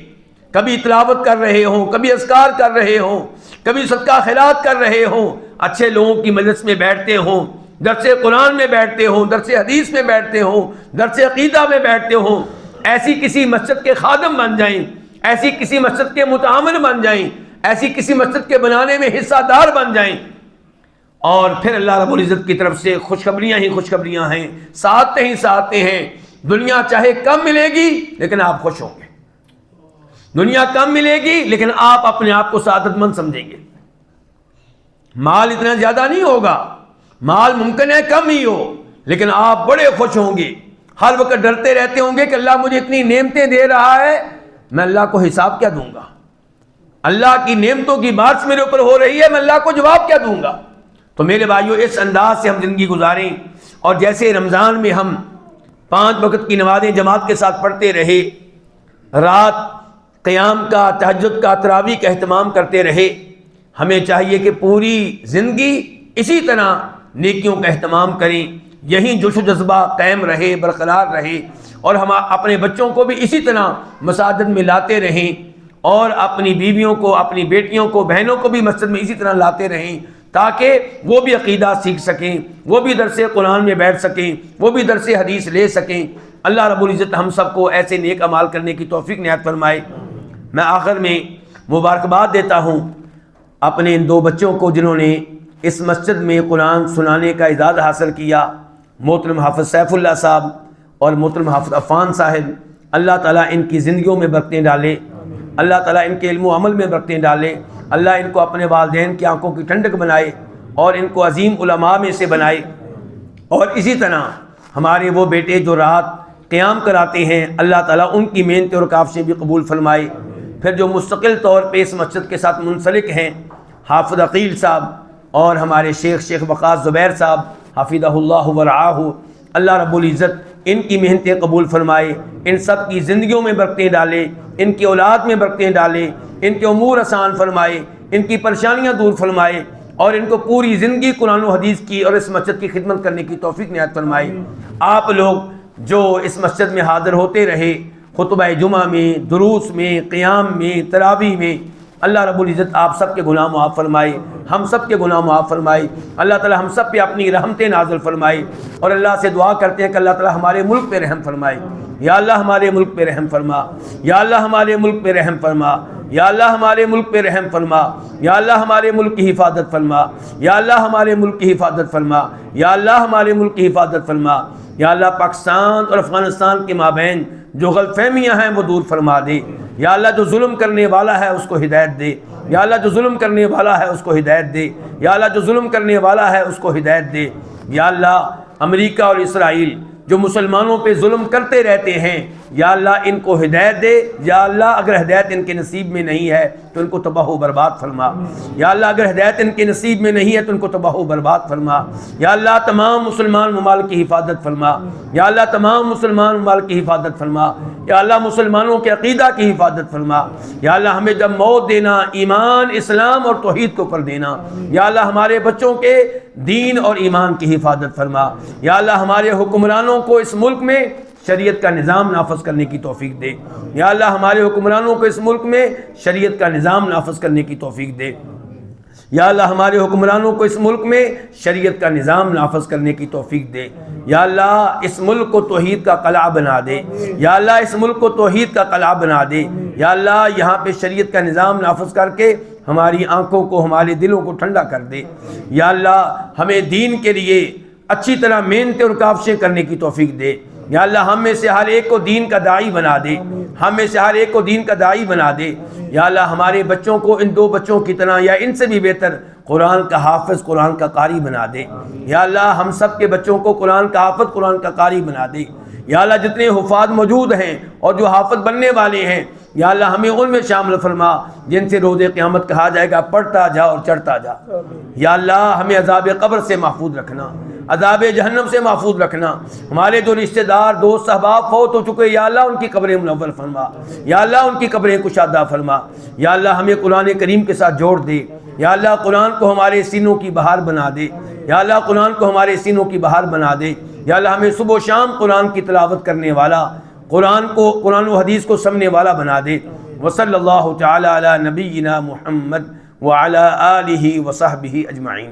کبھی تلاوت کر رہے ہوں، کبھی اذکار کر رہے ہوں، کبھی صدقہ خیرات کر رہے ہوں، اچھے لوگوں کی مجلس میں بیٹھتے ہوں، درس قرآن میں بیٹھتے ہوں، درس حدیث میں بیٹھتے ہوں، درس عقیدہ میں بیٹھتے ہوں، ایسی کسی مسجد کے خادم بن جائیں، ایسی کسی مسجد کے متعامل بن جائیں، ایسی کسی مسجد کے بنانے میں حصہ دار بن جائیں، اور پھر اللہ رب العزت کی طرف سے خوشخبریاں ہی خوشخبریاں ہیں، ساتھ ہی ساتھ ہیں۔ دنیا چاہے کم ملے گی لیکن آپ خوش ہوں گے، دنیا کم ملے گی لیکن آپ اپنے آپ کو سعادت مند سمجھیں گے۔ مال اتنا زیادہ نہیں ہوگا، مال ممکن ہے کم ہی ہو، لیکن آپ بڑے خوش ہوں گے، ہر وقت ڈرتے رہتے ہوں گے کہ اللہ مجھے اتنی نعمتیں دے رہا ہے، میں اللہ کو حساب کیا دوں گا؟ اللہ کی نعمتوں کی بارش میرے اوپر ہو رہی ہے، میں اللہ کو جواب کیا دوں گا؟ تو میرے بھائیو، اس انداز سے ہم زندگی گزاریں، اور جیسے رمضان میں ہم 5 وقت کی نمازیں جماعت کے ساتھ پڑھتے رہے، رات قیام کا، تہجد کا، تراویح کا اہتمام کرتے رہے، ہمیں چاہیے کہ پوری زندگی اسی طرح نیکیوں کا اہتمام کریں، یہی جوش و جذبہ قائم رہے، برقرار رہے، اور ہم اپنے بچوں کو بھی اسی طرح مساجد میں لاتے رہیں، اور اپنی بیویوں کو، اپنی بیٹیوں کو، بہنوں کو بھی مسجد میں اسی طرح لاتے رہیں، تاکہ وہ بھی عقیدہ سیکھ سکیں، وہ بھی درس قرآن میں بیٹھ سکیں، وہ بھی درس حدیث لے سکیں۔ اللہ رب العزت ہم سب کو ایسے نیک اعمال کرنے کی توفیق عنایت فرمائے۔ میں آخر میں مبارکباد دیتا ہوں اپنے ان 2 بچوں کو جنہوں نے اس مسجد میں قرآن سنانے کا اعزاز حاصل کیا، محترم حافظ سیف اللہ صاحب اور محترم حافظ عفان صاحب۔ اللہ تعالیٰ ان کی زندگیوں میں برکتیں ڈالے، اللہ تعالیٰ ان کے علم و عمل میں برکتیں ڈالے، اللہ ان کو اپنے والدین کی آنکھوں کی ٹھنڈک بنائے، اور ان کو عظیم علماء میں سے بنائے، اور اسی طرح ہمارے وہ بیٹے جو رات قیام کراتے ہیں، اللہ تعالیٰ ان کی محنتیں اور کاوشیں بھی قبول فرمائے۔ پھر جو مستقل طور پہ اس مسجد کے ساتھ منسلک ہیں، حافظ عقیل صاحب اور ہمارے شیخ وقاص زبیر صاحب حفظہ اللہ ورعاہ، اللہ رب العزت ان کی محنتیں قبول فرمائے، ان سب کی زندگیوں میں برکتیں ڈالے، ان کی اولاد میں برکتیں ڈالے، ان کے امور آسان فرمائے، ان کی پریشانیاں دور فرمائے، اور ان کو پوری زندگی قرآن و حدیث کی اور اس مسجد کی خدمت کرنے کی توفیق عنایت فرمائے۔ آپ لوگ جو اس مسجد میں حاضر ہوتے رہے، خطبہ جمعہ میں، دروس میں، قیام میں، تراویح میں، اللہ رب العزت آپ سب کے گناہ معاف فرمائے، ہم سب کے گناہ معاف فرمائے، اللہ تعالی ہم سب پہ اپنی رحمتیں نازل فرمائے، اور اللہ سے دعا کرتے ہیں کہ اللہ تعالی ہمارے ملک پہ رحم فرمائے۔ یا اللہ ہمارے ملک پہ رحم فرما، یا اللہ ہمارے ملک پہ رحم فرما، یا اللہ ہمارے ملک پہ رحم فرما، یا اللہ ہمارے ملک کی حفاظت فرما، یا اللہ ہمارے ملک کی حفاظت فرما، یا اللہ ہمارے ملک کی حفاظت فرما، یا اللہ پاکستان اور افغانستان کے مابین جو غلط فہمیاں ہیں وہ دور فرما دے، یا اللہ جو ظلم کرنے والا ہے اس کو ہدایت دے، یا اللہ جو ظلم کرنے والا ہے اس کو ہدایت دے، یا اللہ جو ظلم کرنے والا ہے اس کو ہدایت دے، یا اللہ امریکہ اور اسرائیل جو مسلمانوں پہ ظلم کرتے رہتے ہیں، یا اللہ ان کو ہدایت دے، یا اللہ اگر ہدایت ان کے نصیب میں نہیں ہے تو ان کو تباہ و برباد فرما، یا اللہ اگر ہدایت ان کے نصیب میں نہیں ہے تو ان کو تباہ و برباد فرما، یا اللہ تمام مسلمان ممالک کی حفاظت فرما، یا اللہ تمام مسلمان ممالک کی حفاظت فرما، یا اللہ مسلمانوں کے عقیدہ کی حفاظت فرما، یا اللہ ہمیں جب موت دینا ایمان، اسلام اور توحید کو پر دینا، یا اللہ ہمارے بچوں کے دین اور ایمان کی حفاظت فرما، یا اللہ ہمارے حکمرانوں کو اس ملک میں شریعت کا نظام نافذ کرنے کی توفیق دے، یا اللہ ہمارے حکمرانوں کو اس ملک میں شریعت کا نظام نافذ کرنے کی توفیق دے، یا اللہ ہمارے حکمرانوں کو اس ملک میں شریعت کا نظام نافذ کرنے کی توفیق دے، یا اللہ اس ملک کو توحید کا قلعہ بنا دے، یا اللہ اس ملک کو توحید کا قلعہ بنا دے، یا اللہ یہاں پہ شریعت کا نظام نافذ کر کے ہماری آنکھوں کو، ہمارے دلوں کو ٹھنڈا کر دے، یا اللہ ہمیں دین کے لیے اچھی طرح محنتیں اور کاوشیں کرنے کی توفیق دے، یا اللہ ہم میں سے ہر ایک کو دین کا داعی بنا دے، ہم میں سے ہر ایک کو دین کا داعی بنا دے، یا اللہ ہمارے بچوں کو ان 2 بچوں کی طرح یا ان سے بھی بہتر قرآن کا حافظ، قرآن کا قاری بنا دے، یا اللہ ہم سب کے بچوں کو قرآن کا حافظ، قرآن کا قاری بنا دے، یا اللہ جتنے حفاظ موجود ہیں اور جو حافظ بننے والے ہیں، یا اللہ ہمیں ان میں شامل فرما جن سے روز قیامت کہا جائے گا پڑھتا جا اور چڑھتا جا، یا اللہ ہمیں عذاب قبر سے محفوظ رکھنا، عذاب جہنم سے محفوظ رکھنا، ہمارے جو رشتہ دار، دوست، احباب فوت ہو چکے، یا اللہ ان کی قبریں منور فرما، یا اللہ ان کی قبریں کشادہ فرما، یا اللہ ہمیں قرآن کریم کے ساتھ جوڑ دے، یا اللہ قرآن کو ہمارے سینوں کی بہار بنا دے، یا اللہ قرآن کو ہمارے سینوں کی بہار بنا دے، یا اللہ ہمیں صبح و شام قرآن کی تلاوت کرنے والا، قرآن و حدیث کو سمجھنے والا بنا دے۔ وصلی اللہ تعالی علی نبینا محمد وعلی آلہ وصحبہ اجمعین۔